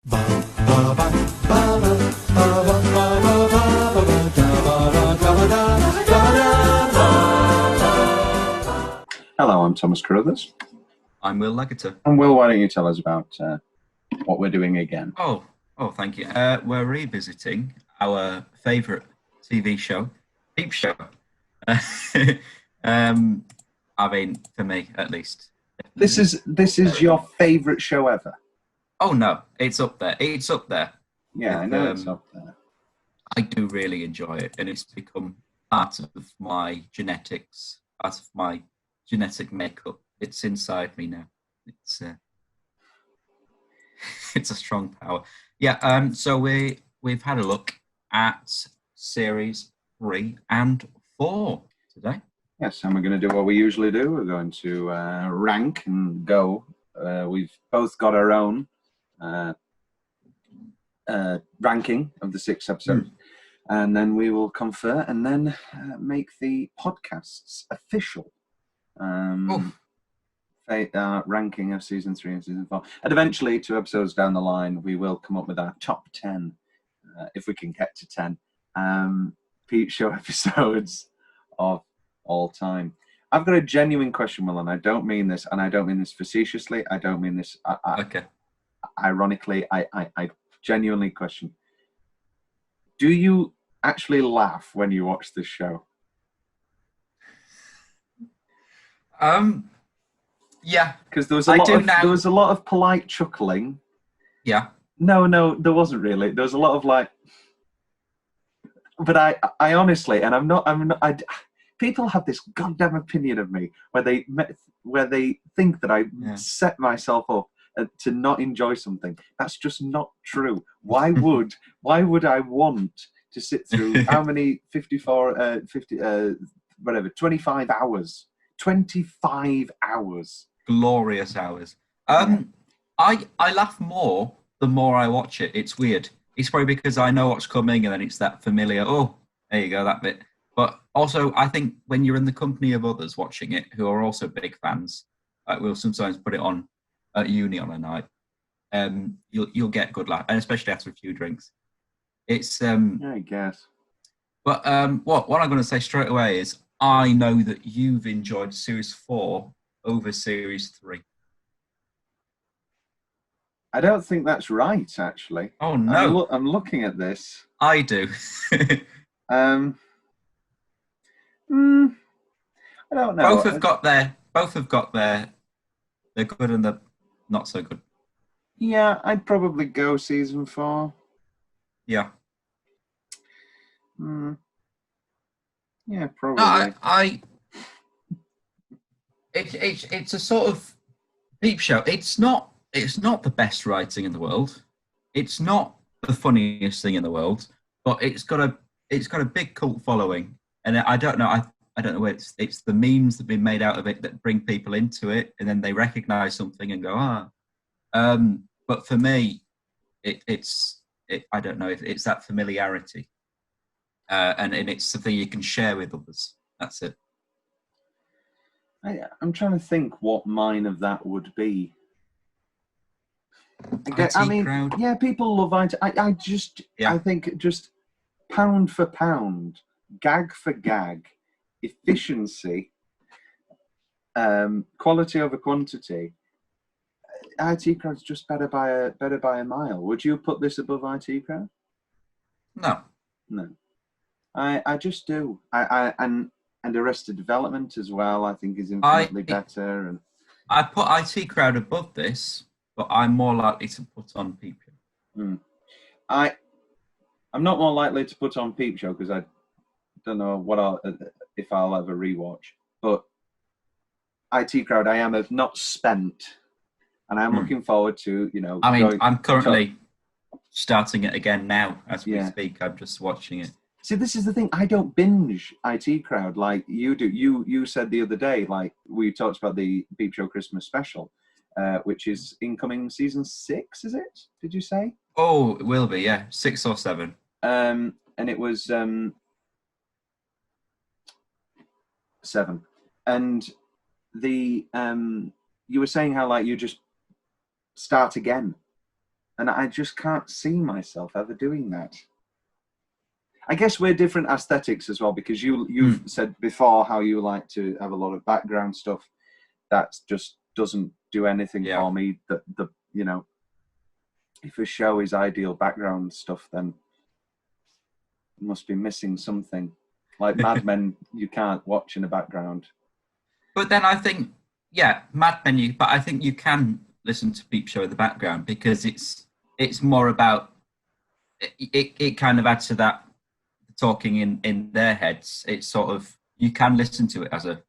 Hello, I'm Thomas Carruthers. I'm Will Leggetter. And Will, why don't you tell us about what we're doing again? Oh, thank you. We're revisiting our favourite TV show, Peep Show. I mean, for me, at least. This is your favourite show ever? Oh no, it's up there. It's up there. Yeah, I know it's up there. I do really enjoy it, and it's become part of my genetics, part of my genetic makeup. It's inside me now. It's a strong power. Yeah. So we've had a look at series 3 and 4 today. Yes, and we're going to do what we usually do. We're going to rank and go. We've both got our own ranking of the 6 episodes, and then we will confer and then make the podcasts official. Ranking of season 3 and season 4, and eventually 2 episodes down the line we will come up with our top 10 if we can get to 10 Peep Show episodes of all time. I've got a genuine question, Will, and I don't mean this facetiously. I don't mean this Okay. Ironically. I genuinely question, do you actually laugh when you watch this show? Yeah, because there was a lot of polite chuckling. Yeah. No, there wasn't really. There was a lot of like, but I honestly, and I'm not. People have this goddamn opinion of me where they think that I set myself up to not enjoy something. That's just not true. Why would I want to sit through how many 25 hours? 25 hours. Glorious hours. I laugh more the more I watch it. It's weird. It's probably because I know what's coming, and then it's that familiar, oh, there you go, that bit. But also, I think when you're in the company of others watching it who are also big fans, we'll sometimes put it on at uni on a night. You'll get good laugh, and especially after a few drinks. It's I guess. But what I'm going to say straight away is I know that you've enjoyed series 4 over series 3. I don't think that's right, actually. Oh no! I'm looking at this. I do. I don't know. Both have got their. They're good and they're not so good. Yeah, I'd probably go season 4. Yeah. Yeah, probably. No, it's a sort of Peep Show. It's not the best writing in the world. It's not the funniest thing in the world, but it's got a big cult following, and I don't know. I don't know where it's the memes that have been made out of it that bring people into it, and then they recognise something and go But for me, it's I don't know if it's that familiarity, and it's something you can share with others. That's it. I'm trying to think what mine of that would be. Crowd. Yeah, people love IT. I think just pound for pound, gag for gag, efficiency, quality over quantity. IT Crowd's just better by a mile. Would you put this above IT Crowd? No. I just do. And Arrested Development as well, I think, is infinitely better. And I put IT Crowd above this, but I'm more likely to put on Peep Show. I'm not more likely to put on Peep Show because I don't know if I'll ever rewatch. But IT Crowd, I am not spent, and I'm looking forward to I'm currently starting it again now as we speak. I'm just watching it. See, this is the thing. I don't binge IT Crowd like you do. You said the other day, like we talked about the Peep Show Christmas special, which is incoming season 6. Is it? Did you say? Oh, it will be. Yeah, 6 or 7. And it was 7. And the you were saying how like you just start again. And I just can't see myself ever doing that. I guess we're different aesthetics as well, because you've said before how you like to have a lot of background stuff. That just doesn't do anything for me. If a show is ideal background stuff, then it must be missing something. Like Mad Men, you can't watch in the background. But then I think, Mad Men. But I think you can listen to Peep Show in the background, because it's more about it kind of adds to that talking in their heads. It's sort of, you can listen to it as a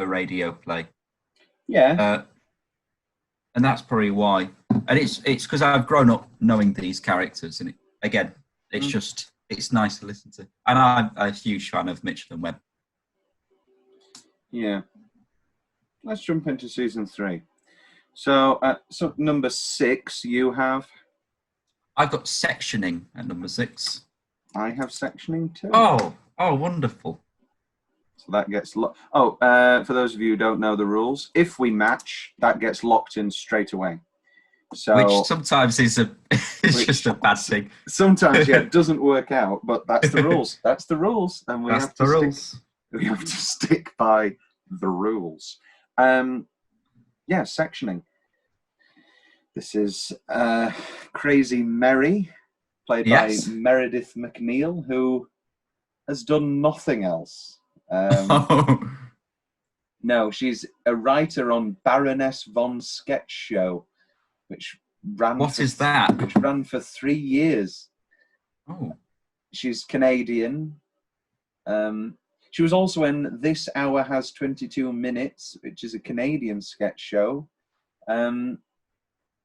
radio play. Yeah. And that's probably why. And it's because I've grown up knowing these characters, and it's nice to listen to. And I'm a huge fan of Mitchell and Webb. Yeah. Let's jump into season 3. So number 6, you have? I've got sectioning at number 6. I have sectioning too. Oh, wonderful. So that gets for those of you who don't know the rules, if we match, that gets locked in straight away. So, which sometimes is just a bad thing. Sometimes, it doesn't work out, but that's the rules. That's the rules, and we have to stick by the rules. Sectioning. This is Crazy Mary, played by Meredith McNeil, who has done nothing else. No, she's a writer on Baroness von Sketch Show, which ran. Which ran for 3 years. Oh, she's Canadian. She was also in This Hour Has 22 Minutes, which is a Canadian sketch show,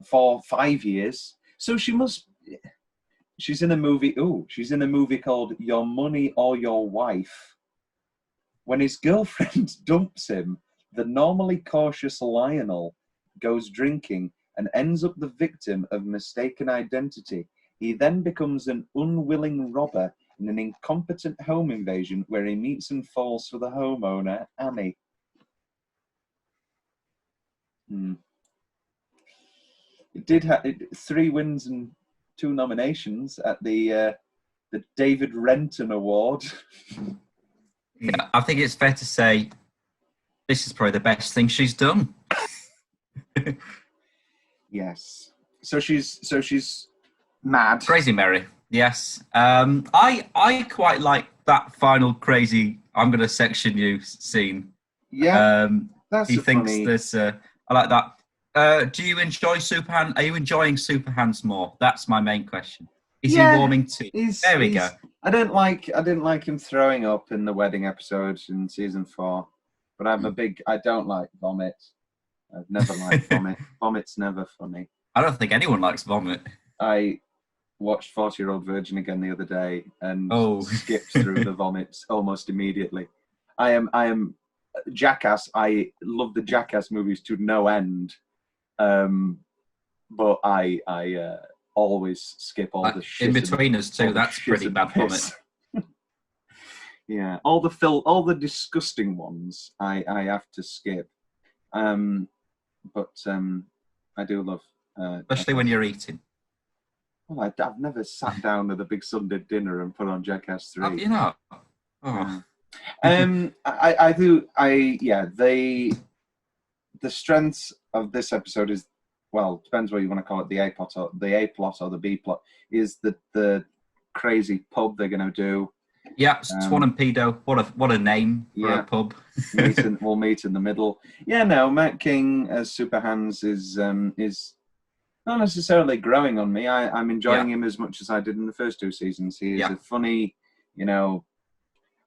for 5 years. So she's in a movie. She's in a movie called Your Money or Your Wife. When his girlfriend dumps him, the normally cautious Lionel goes drinking and ends up the victim of mistaken identity. He then becomes an unwilling robber in an incompetent home invasion where he meets and falls for the homeowner, Annie. It did have 3 wins and 2 nominations at the David Renton Award. Yeah, I think it's fair to say this is probably the best thing she's done. Yes. So she's mad. Crazy Mary. Yes. I quite like that final crazy I'm going to section you scene. Yeah. That's he thinks funny. there's I like that. Do you enjoy Superhand? Are you enjoying Superhands more? That's my main question. Is he warming to? There we go. I didn't like him throwing up in the wedding episode in season 4, but I don't like vomit. I've never liked vomit. Vomit's never funny. I don't think anyone likes vomit. I watched 40-Year-Old Virgin again the other day and skipped through the vomits almost immediately. I am Jackass. I love the Jackass movies to no end, but I always skip all the shit. In between us too, that's pretty bad vomit. Yeah, all the disgusting ones I have to skip. But I do love, especially when you're eating. Well, I've never sat down at a big Sunday dinner and put on Jackass 3. Have you not? Oh. I do. The strengths of this episode is, well, depends what you want to call it, the A plot or the B plot, is the crazy pub they're going to do. Yeah, Swan and Pedo. What a name for a pub. We'll meet in the middle. Yeah, no, Matt King as Superhands is not necessarily growing on me. I'm enjoying him as much as I did in the first 2 seasons. He is a funny,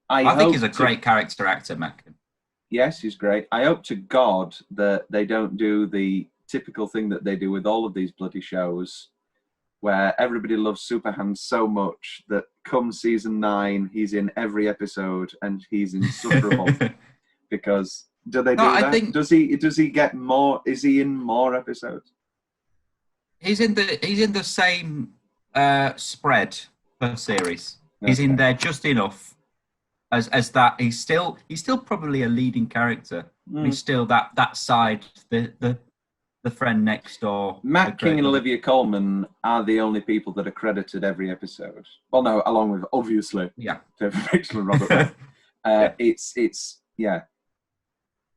I think he's a great character actor, Matt King. Yes, he's great. I hope to God that they don't do the typical thing that they do with all of these bloody shows, where everybody loves Superhands so much that come season 9, he's in every episode and he's insufferable. Because do they do that? I think, does he get more? Is he in more episodes? He's in the same spread per series. Okay. He's in there just enough as that. He's still probably a leading character. He's still that side, the the friend next door. Matt King and Olivia Colman are the only people that are credited every episode. Well, no, along with, obviously, David Mitchell and Robert Webb. It's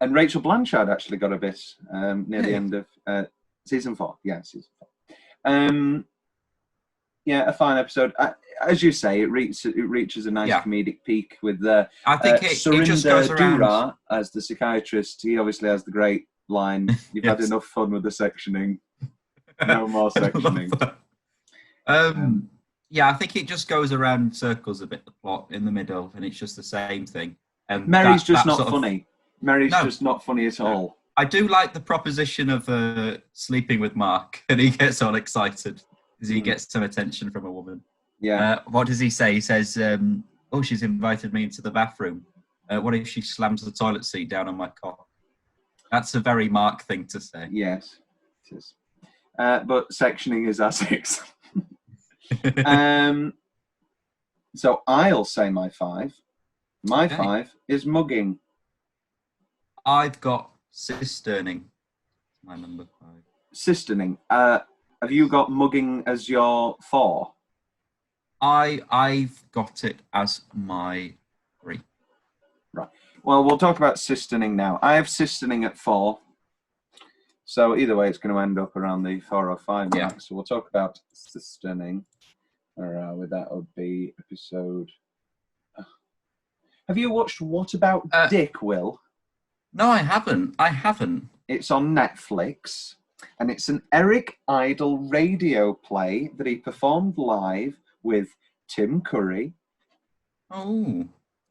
And Rachel Blanchard actually got a bit near the end of season 4. Yeah, season 4. A fine episode. As you say, it reaches a nice comedic peak with I think it just goes around. Dura as the psychiatrist. He obviously has the great line, "You've had enough fun with the sectioning. No more sectioning." I think it just goes around circles a bit, the plot in the middle, and it's just the same thing. Mary's just not funny. Mary's just not funny at all. I do like the proposition of sleeping with Mark, and he gets all excited because he gets some attention from a woman. Yeah. What does he say? He says, she's invited me into the bathroom. What if she slams the toilet seat down on my cock? That's a very Mark thing to say. Yes, it is. But sectioning is Essex. So I'll say my 5. My 5 is mugging. I've got cisterning. My number 5. Cisterning. Have you got mugging as your 4? I've got it as my 3. Right. Well, we'll talk about cisterning now. I have cisterning at 4. So either way, it's going to end up around the 4 or 5 mark. So we'll talk about cisterning. That would be episode... Have you watched What About Dick, Will? No, I haven't. It's on Netflix, and it's an Eric Idle radio play that he performed live with Tim Curry. Oh.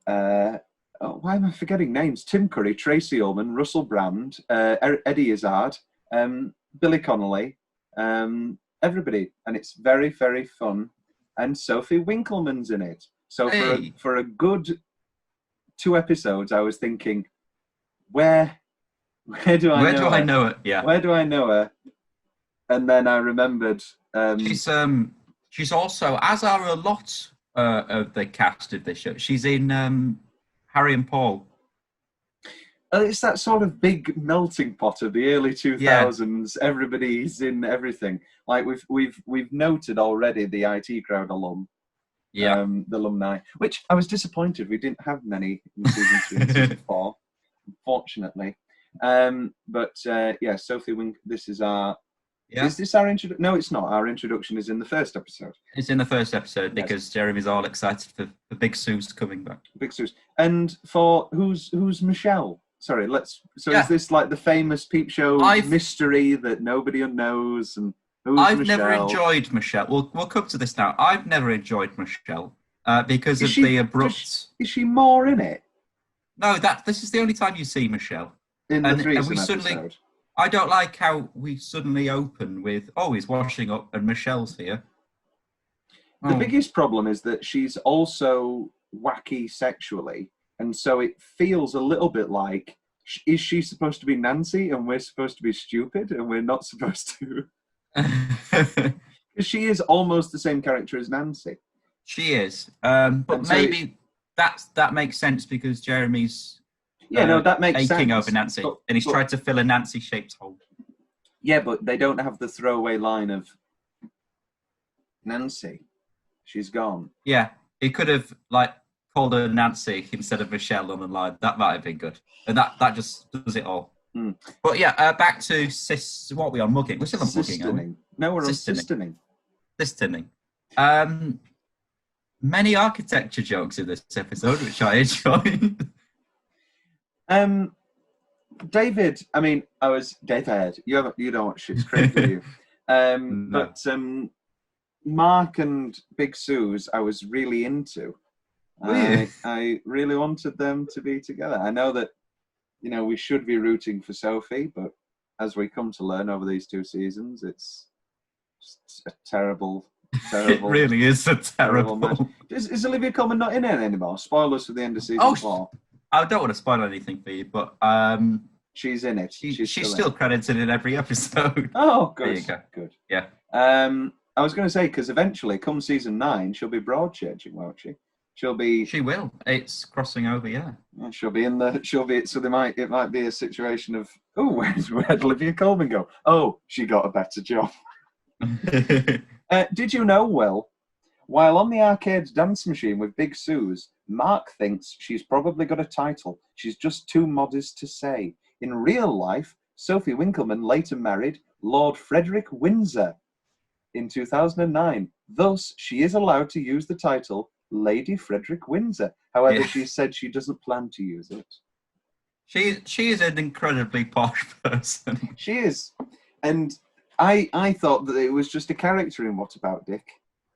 Why am I forgetting names? Tim Curry, Tracy Ullman, Russell Brand, Eddie Izzard, Billy Connolly, everybody. And it's very, very fun. And Sophie Winkleman's in it. So for a good 2 episodes, I was thinking, where do I know it? Yeah. Where do I know her? And then I remembered. She's also, as are a lot of the cast of this show, she's in Harry and Paul. It's that sort of big melting pot of the early 2000s. Yeah. Everybody's in everything. Like we've noted already the IT Crowd alum. Yeah. The alumni, which I was disappointed we didn't have many in season 3 and season 4, unfortunately. Sophie Wink. This is our. Yeah. Is this our introduction? No, it's not. Our introduction is in the first episode. It's in the first episode because Jeremy's all excited for Big Sue's coming back. Big Sue's. And for who's Michelle? Sorry, is this like the famous Peep Show mystery that nobody knows? And who's Michelle? Never enjoyed Michelle. We'll come to this now. I've never enjoyed Michelle because of the abrupt. Is she more in it? No, this is the only time you see Michelle. In the threesome episode. I don't like how we suddenly open with, he's washing up and Michelle's here. The biggest problem is that she's also wacky sexually, and so it feels a little bit like, is she supposed to be Nancy and we're supposed to be stupid and we're not supposed to? Because she is almost the same character as Nancy. She is. But maybe that makes sense because Jeremy's... that makes sense. Aching over Nancy, and he's tried to fill a Nancy-shaped hole. Yeah, but they don't have the throwaway line of Nancy. She's gone. Yeah, he could have called her Nancy instead of Michelle on the line. That might have been good, and that just does it all. Mm. But back to what are we on mugging? We're still on mugging, aren't we? No, we're on cisterning. Cisterning. Many architecture jokes in this episode, which I enjoyed. David. You don't watch Schitt's Creek, do you? No. But Mark and Big Sue's, I was really into. I really wanted them to be together. I know that, we should be rooting for Sophie, but as we come to learn over these 2 seasons, it's just a terrible. It really is a terrible match. Is Olivia Colman not in it anymore? Spoilers for the end of season 4. I don't want to spoil anything for you, but she's in it. She's still credited in every episode. Oh, good. There you go. Good. Yeah. I was going to say, because eventually, come season 9, she'll be Broadchurching, won't she? She'll be. She will. It's crossing over, yeah. She'll be in the. She'll be. So it might be a situation of. Oh, where'd Olivia Colman go? Oh, she got a better job. Did you know, Will? While on the arcade's dance machine with Big Suze, Mark thinks she's probably got a title. She's just too modest to say. In real life, Sophie Winkleman later married Lord Frederick Windsor in 2009. Thus, she is allowed to use the title Lady Frederick Windsor. However, she said she doesn't plan to use it. She is an incredibly posh person. She is. And I thought that it was just a character in What About Dick,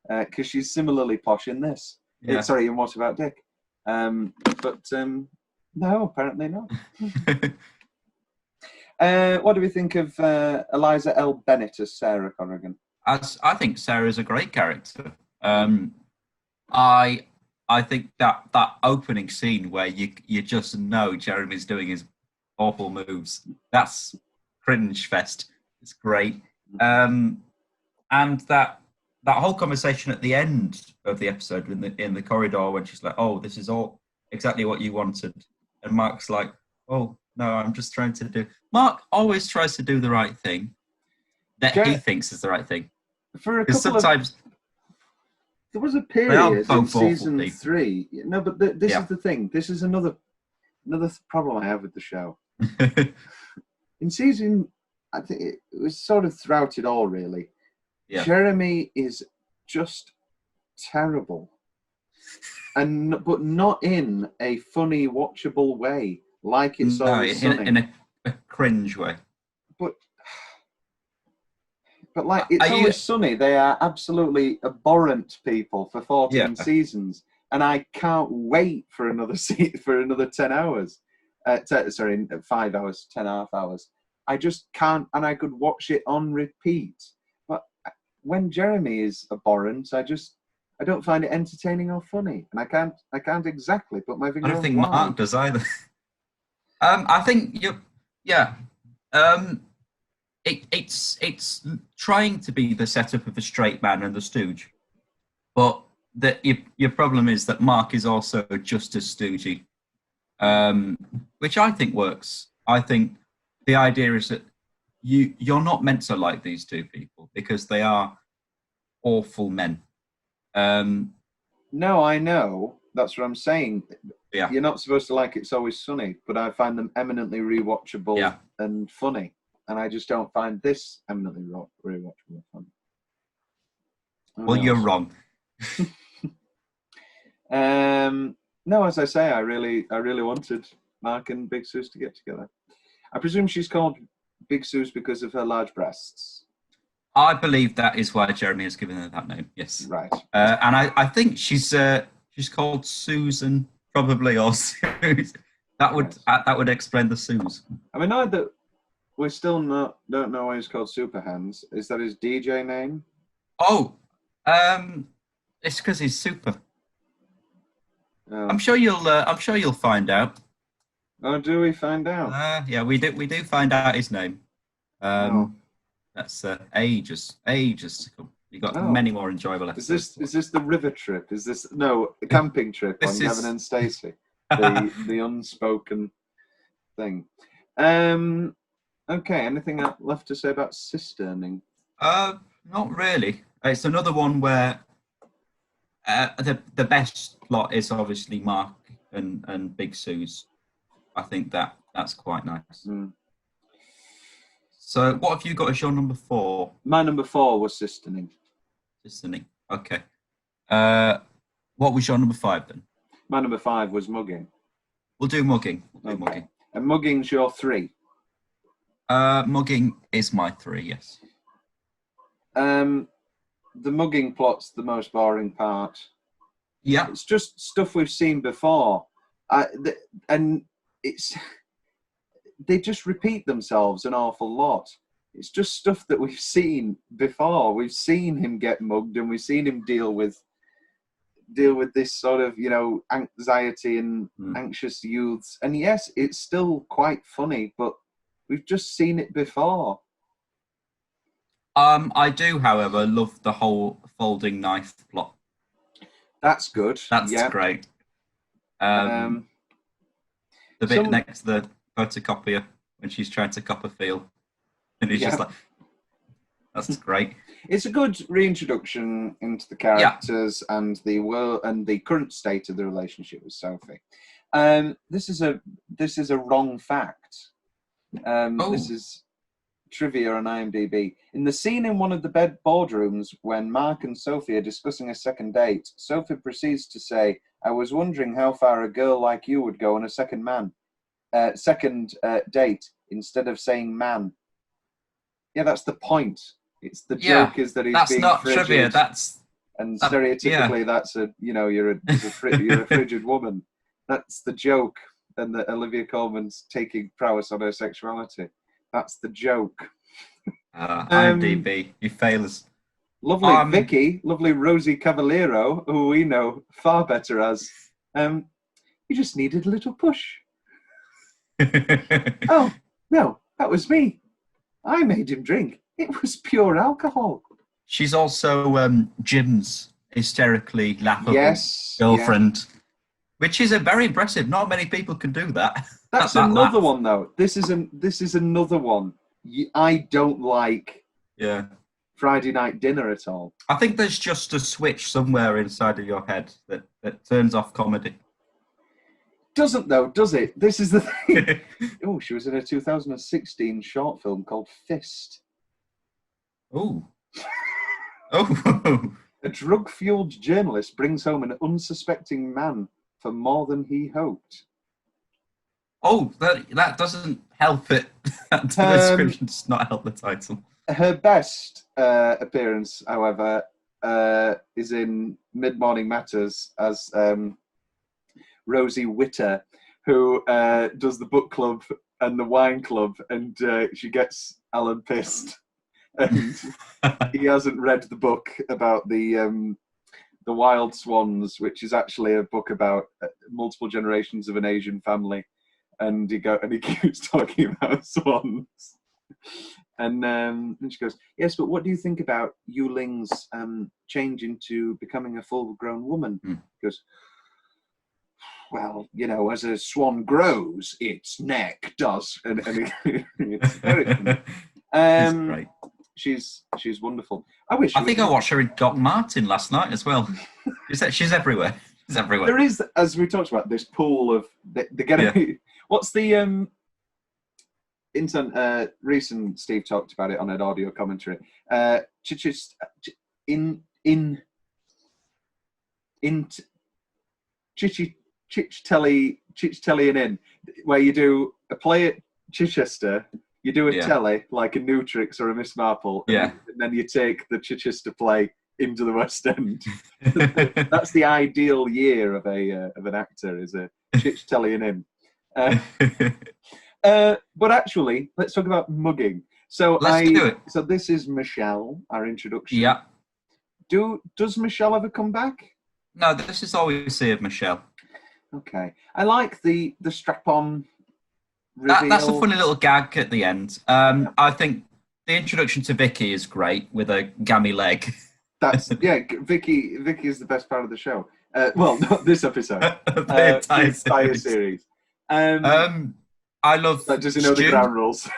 because she's similarly posh in this. Yeah. Sorry, in What About Dick. But no, apparently not. What do we think of Eliza L. Bennett as Sarah Corrigan? I think Sarah's a great character. I think that opening scene where you just know Jeremy's doing his awful moves, that's cringe fest. It's great. And that whole conversation at the end of the episode in the corridor when she's like, "Oh, this is all exactly what you wanted," and Mark's like, "Oh no, I'm just trying to do." Mark always tries to do the right thing that he thinks is the right thing. For a couple sometimes there was a period in season 3. No, but this is the thing. This is another problem I have with the show. In season, I think it was sort of throughout it all, really. Yeah. Jeremy is just terrible, but not in a funny, watchable way, like It's Always Sunny. In a cringe way. But like It's Always Sunny, they are absolutely abhorrent people for 14 seasons, and I can't wait for another 10 hours. 5 hours, 10.5 hours. I just can't, and I could watch it on repeat. But when Jeremy is abhorrent, I don't find it entertaining or funny, and I can't exactly put my finger on. I don't think Mark does either. I think it's trying to be the setup of the straight man and the stooge, but your problem is that Mark is also just as stoogey, which I think works. I think the idea is that you're not meant to like these two people because they are awful men. No, I know. That's what I'm saying. Yeah. You're not supposed to like It's Always Sunny, but I find them eminently rewatchable and funny. And I just don't find this eminently rewatchable and funny. Well, you're wrong. No, as I say, I really wanted Mark and Big Suze to get together. I presume she's called Big Suze because of her large breasts. I believe that is why Jeremy has given her that name. Yes, right. And I think she's called Susan, probably, or Suze. That would explain the Suze. I mean, now that we still don't know why he's called Super Hands. Is that his DJ name? Oh, it's because he's super. I'm sure you'll find out. Oh, do we find out? Yeah, we do find out his name. That's ages to come. You got many more enjoyable episodes. Is this the river trip? Is this the camping trip on Gavin and Stacey? The unspoken thing. Okay, anything left to say about Cisterning? Not really. It's another one where the best lot is obviously Mark and Big Suze. I think that's quite nice. Mm. So what have you got as your number 4? My number 4 was Cisterning. Cisterning, okay. What was your number 5 then? My number 5 was Mugging. We'll do Mugging. Mugging. And Mugging's your 3? Mugging is my 3, yes. The mugging plot's the most boring part. Yeah. It's just stuff we've seen before. And they just repeat themselves an awful lot. It's just stuff that we've seen before. We've seen him get mugged, and we've seen him deal with this sort of, anxiety and anxious youths. And yes, it's still quite funny, but we've just seen it before. I do, however, love the whole folding knife plot. That's good. That's yeah. great. Um, The bit next to the photocopier when she's trying to Copperfield, and he's just like, "That's great." It's a good reintroduction into the characters and the world and the current state of the relationship with Sophie. This is a wrong fact. This is trivia on IMDb. In the scene in one of the boardrooms when Mark and Sophie are discussing a second date, Sophie proceeds to say, "I was wondering how far a girl like you would go on a second date instead of saying man." Yeah, that's the point. It's the joke is that he's that's being not frigid. Trivia. And stereotypically, that's you're a frigid woman. That's the joke, and that Olivia Colman's taking prowess on her sexuality. That's the joke. IMDb, you fail us. Lovely Vicky, lovely Rosie Cavaliero, who we know far better as. You just needed a little push. Oh no, that was me. I made him drink. It was pure alcohol. She's also Jim's hysterically laughable girlfriend, which is a very impressive. Not many people can do that. That's another one, though. This is another one. I don't like Friday night dinner at all. I think there's just a switch somewhere inside of your head that turns off comedy. Doesn't though, does it? This is the thing. Oh, she was in a 2016 short film called Fist. Oh. Oh. A drug-fueled journalist brings home an unsuspecting man for more than he hoped. Oh, that doesn't help it. The description does not help the title. Her best appearance, however, is in Mid-Morning Matters as Rosie Witter, who does the book club and the wine club, and she gets Alan pissed. And he hasn't read the book about the Wild Swans, which is actually a book about multiple generations of an Asian family. And he keeps talking about swans. And she goes, "Yes, but what do you think about Yu Ling's change into becoming a full-grown woman?" He goes, "Well, as a swan grows, its neck does." And it's very funny. Great. She's wonderful. I think I watched her in Doc Martin last night as well. She's everywhere. She's everywhere. There is, as we talked about, this pool of the getting. What's the recent Steve talked about it on an audio commentary. Chichtelly and in, where you do a play at Chichester, you do a telly like a Nutrix or a Miss Marple, and then you take the Chichester play into the West End. That's the ideal year of an actor, is a Chichtelly and in. But actually, let's talk about mugging. So let's do it. So this is Michelle, our introduction. Yeah. Does Michelle ever come back? No, this is all we see of Michelle. Okay. I like the strap-on reveal. That's a funny little gag at the end. I think the introduction to Vicky is great with a gammy leg. Vicky is the best part of the show. Well, not this episode. The entire series. I love. Does he know the ground rules?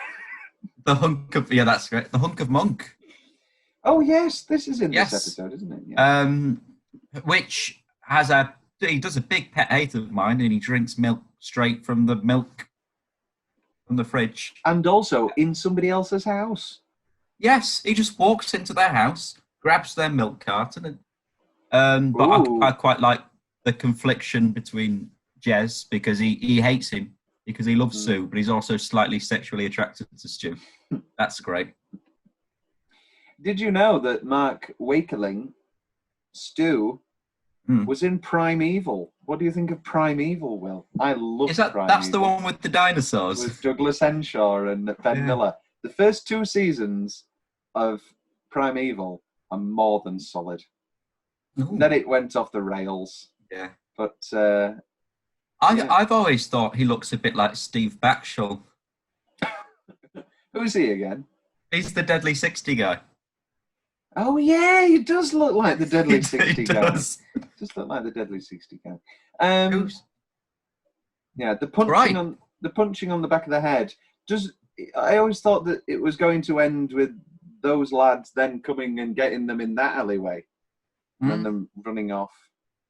The hunk of that's great. The hunk of Monk. Oh yes, this is in this episode, isn't it? Yeah. Which he does a big pet hate of mine, and he drinks milk straight from the fridge, and also in somebody else's house. Yes, he just walks into their house, grabs their milk carton, and but I quite like the confliction between Jez, because he hates him because he loves Sue, but he's also slightly sexually attracted to Stu. That's great. Did you know that Mark Wakeling, Stu, was in Primeval? What do you think of Primeval, Will? I love Primeval. That's the one with the dinosaurs? With Douglas Henshaw and Ben Miller. The first 2 seasons of Primeval are more than solid. Ooh. Then it went off the rails. Yeah. But I've always thought he looks a bit like Steve Backshall. Who's he again? He's the Deadly 60 guy. Oh yeah, he does look like the Deadly 60 guy. Just look like the Deadly 60 can. Who's Yeah, the Right. punching on the back of the head. I always thought that it was going to end with those lads then coming and getting them in that alleyway, and then them running off.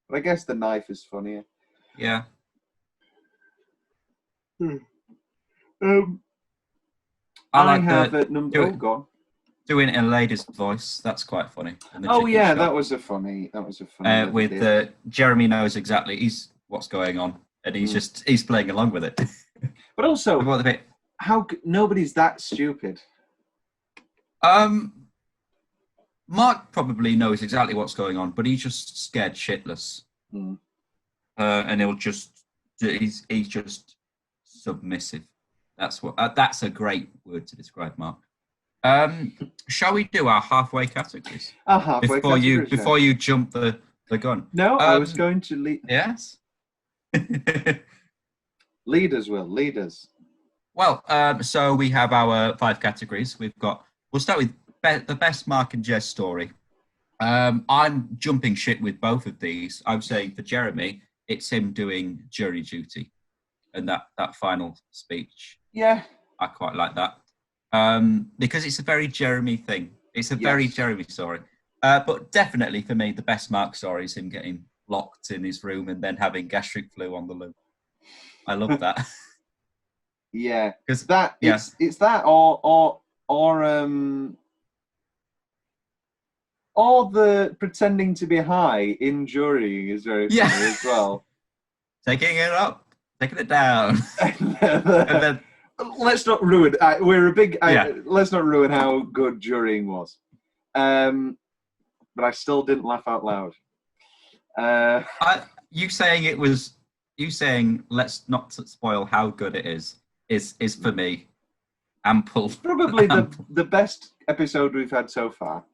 But I guess the knife is funnier. Yeah. I like have at number. Oh, go on. Doing it in a lady's voice. That's quite funny. Oh yeah, that was a funny. With Jeremy knows exactly what's going on, and he's playing along with it. But also, how nobody's that stupid. Mark probably knows exactly what's going on, but he's just scared shitless. And he's just submissive. That's a great word to describe Mark. Shall we do our halfway categories? Before you jump the gun. No, I was going to lead. Yes. Leaders. Well, so we have our 5 categories. We'll start with the best Mark and Jez story. I'm jumping shit with both of these. I would say for Jeremy, it's him doing jury duty, and that final speech. Yeah, I quite like that because it's a very Jeremy thing. It's a very Jeremy story. But definitely for me, the best Mark story is him getting locked in his room and then having gastric flu on the loo. I love that. Yeah, because it's that or the pretending to be high in jury is very funny as well. Taking it up, taking it down, and then let's not ruin. Let's not ruin how good jurying was. But I still didn't laugh out loud. You saying let's not spoil how good it is for me ample. It's probably the best episode we've had so far.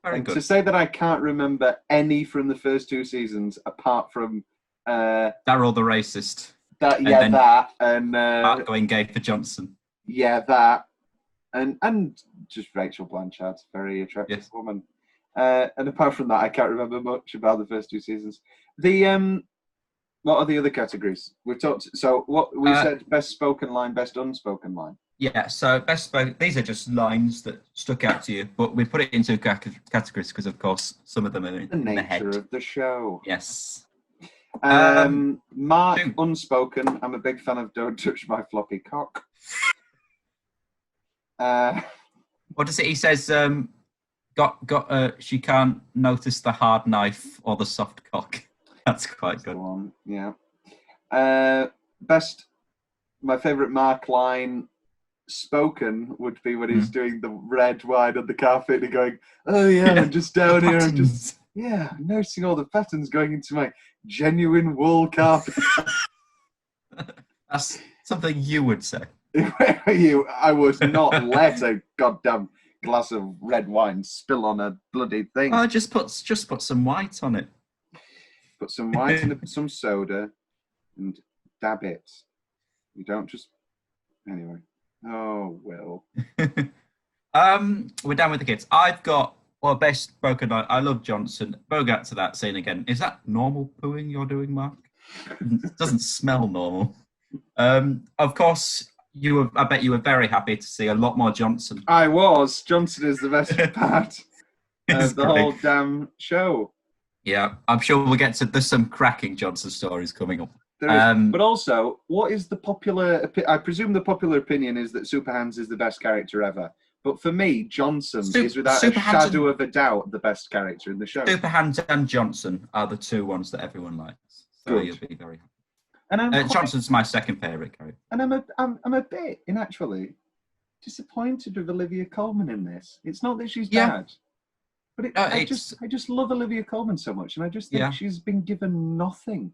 Very good. To say that I can't remember any from the first 2 seasons apart from Daryl the racist. And Mark going gay for Johnson. Yeah, that and just Rachel Blanchard, very attractive woman. And apart from that, I can't remember much about the first 2 seasons. What are the other categories? We've talked. So what we said: best spoken line, best unspoken line. Yeah. So best spoken. These are just lines that stuck out to you, but we put it into categories because, of course, some of them are in the nature of the show. Yes. Mark unspoken. I'm a big fan of "Don't Touch My Floppy Cock." What does it? He says, she can't notice the hard knife or the soft cock. That's quite good. One, yeah. My favourite Mark line spoken would be when he's doing the red wine on the carpet and going, "Oh yeah, I'm just down here. I'm noticing all the patterns going into my genuine wool carpet." That's something you would say. I would not let a goddamn glass of red wine spill on a bloody thing. Oh, just put some white on it. Put some white and some soda and dab it. You don't just... Anyway. Oh, well. We're done with the kids. I've got, best spoken line. I love Johnson. Go back to that scene again. Is that normal pooing you're doing, Mark? It doesn't smell normal. Of course... I bet you were very happy to see a lot more Johnson. I was. Johnson is the best part of the whole damn show. Yeah, I'm sure we'll get to. There's some cracking Johnson stories coming up. There is. But also, what is the popular? I presume the popular opinion is that Superhands is the best character ever. But for me, Johnson is without a shadow of a doubt the best character in the show. Superhands and Johnson are the 2 ones that everyone likes. So you'll be very happy. And Johnson's my second favourite character. And I'm a bit, actually, disappointed with Olivia Colman in this. It's not that she's bad, but I just love Olivia Colman so much, and I just think she's been given nothing.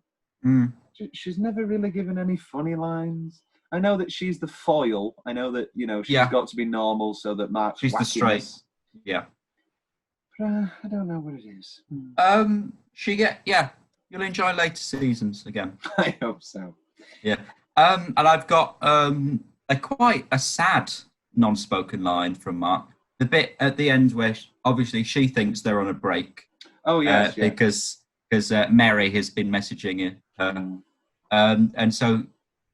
She's never really given any funny lines. I know that she's the foil. I know that she's got to be normal so that Mark's she's the straight. Yeah. But I don't know what it is. You'll enjoy later seasons again. I hope so. Yeah. And I've got quite a sad non-spoken line from Mark. The bit at the end where obviously she thinks they're on a break Oh yes, yeah. because Mary has been messaging her, and so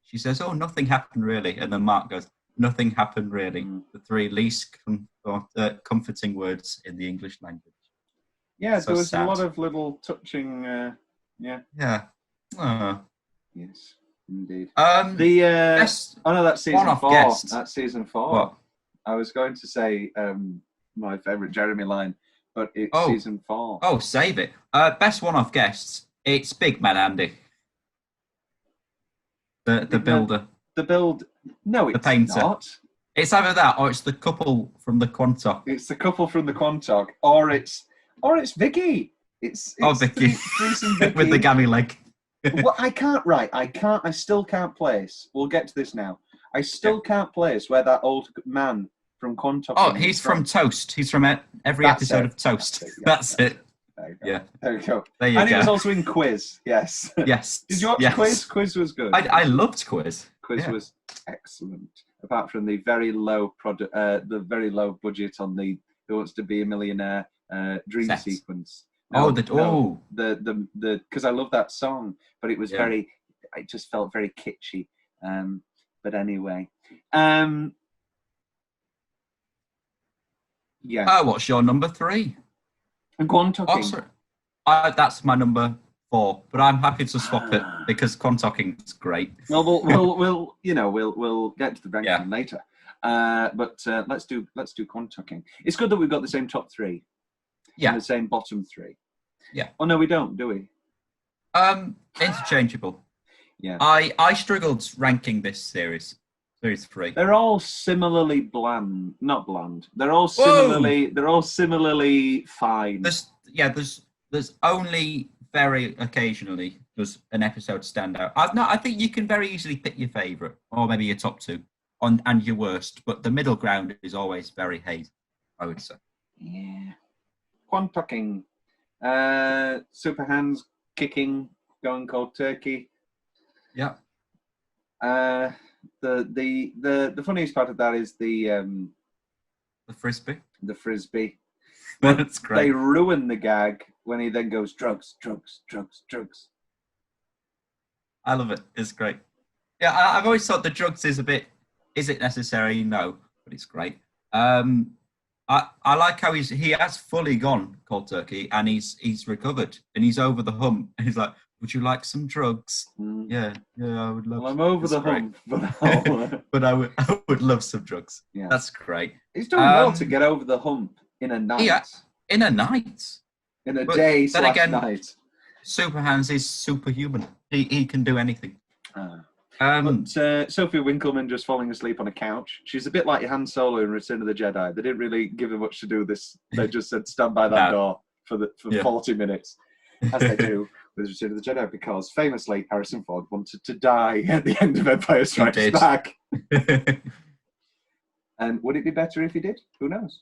she says, "Oh, nothing happened really," and then Mark goes, "Nothing happened really." The three least comforting words in the English language. Yeah, So there was sad. a lot of little touching. Yeah. Yeah. Yes, indeed. The That's season one-off 4. guest. That's season 4. What? I was going to say my favourite Jeremy line, but it's season 4. Oh, save it. Best one-off guests. It's Big Man Andy, the builder. The build. No, it's the painter. not. It's either that or it's the couple from the Quantock. It's the couple from the Quantock, or it's Vicky. It's Vicky. Vicky. With the gammy leg. Well, I still can't place. We'll get to this now. I still can't place where that old man from Quantock. Oh, he's from Toast. He's from every episode of Toast. That's it. Yeah. There we go. There you and go. he was also in Quiz. Yes. Yes. Did you watch Quiz? Quiz was good. I loved Quiz. Quiz was excellent. Apart from the very low budget on the Who Wants to Be a Millionaire dream sequence. Because I love that song, but it was it just felt very kitschy. But anyway, what's your number 3? Quantocking. That's my number 4, but I'm happy to swap it because Quantocking is great. Well, we'll get to the ranking later. But let's do Quantocking. It's good that we've got the same top 3. Yeah. And the same bottom 3. Yeah. Oh no, we don't, do we? Interchangeable. Yeah. I struggled ranking this series 3. They're all similarly bland. Not bland. They're all similarly fine. There's only very occasionally does an episode stand out. I think you can very easily pick your favourite or maybe your top 2 and your worst, but the middle ground is always very hazy, I would say. Yeah. Quantocking. Super hands kicking, going cold turkey. Yeah. The funniest part of that is the frisbee. The frisbee. That's great. They ruin the gag when he then goes drugs. I love it. It's great. Yeah, I've always thought the drugs is it necessary? No, but it's great. I like how he has fully gone cold turkey and he's recovered and he's over the hump. And he's like, would you like some drugs? Yeah, I would love. Well, I'm over the hump, but I would love some drugs. Yeah, that's great. He's doing well to get over the hump in a night. Yeah, in a night. In a day / night. Superhands is superhuman. He can do anything. But Sophie Winkleman just falling asleep on a couch. She's a bit like Han Solo in Return of the Jedi. They didn't really give her much to do this. They just said stand by that door for 40 minutes, as they do with Return of the Jedi, because famously Harrison Ford wanted to die at the end of Empire Strikes Back. And would it be better if he did? Who knows?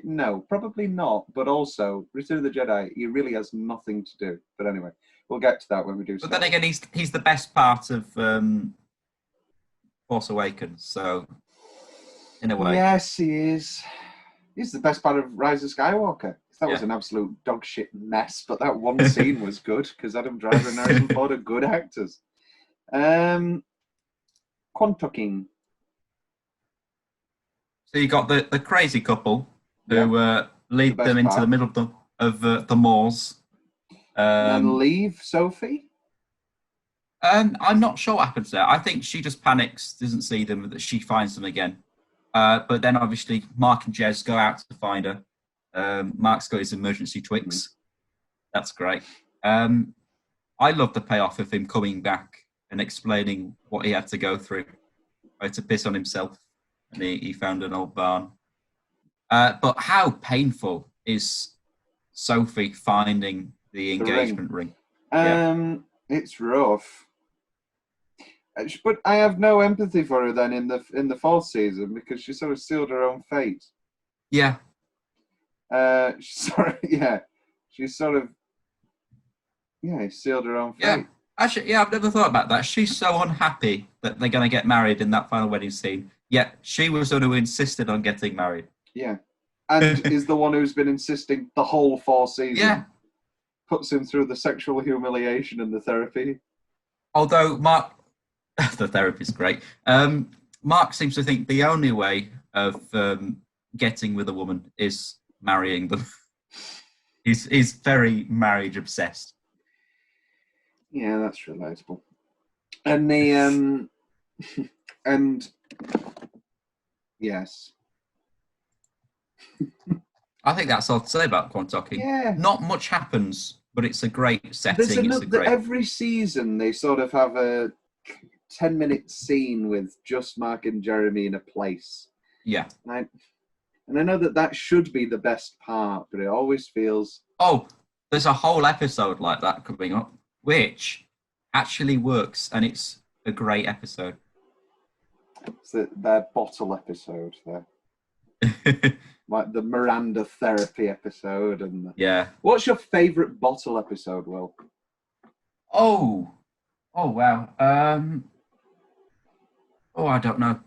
No, probably not. But also, Return of the Jedi, he really has nothing to do. But anyway, we'll get to that when we do. But then again, he's the best part of Force Awakens. So, in a way, yes, he is. He's the best part of Rise of Skywalker. That was an absolute dog shit mess, but that one scene was good because Adam Driver and Harrison Ford are good actors. Quantocking. So you got the crazy couple who lead them into the middle of the moors. And leave Sophie? I'm not sure what happens there. I think she just panics, doesn't see them, that she finds them again. But then obviously Mark and Jez go out to find her. Mark's got his emergency Twix. That's great. I love the payoff of him coming back and explaining what he had to go through. He had to piss on himself and he found an old barn. But how painful is Sophie finding the engagement ring? It's rough. But I have no empathy for her then in the fourth season because she sort of sealed her own fate. Yeah. She sealed her own fate. Yeah. Actually, I've never thought about that. She's so unhappy that they're going to get married in that final wedding scene. Yet she was the one who insisted on getting married. Yeah. and is the one who's been insisting the whole 4 seasons. Yeah. Puts him through the sexual humiliation and the therapy. Although Mark, the therapy's great. Mark seems to think the only way of getting with a woman is marrying them. He's very marriage obsessed. Yeah, that's relatable. And the and yes. I think that's all to say about Quantocky. Yeah. Not much happens, but it's a great setting. Every season they sort of have a 10-minute scene with just Mark and Jeremy in a place. Yeah. And I know that should be the best part, but it always feels... Oh, there's a whole episode like that coming up, which actually works, and it's a great episode. It's their bottle episode there. Like the Miranda therapy episode. Yeah. What's your favourite bottle episode, Will? Oh, wow. I don't know.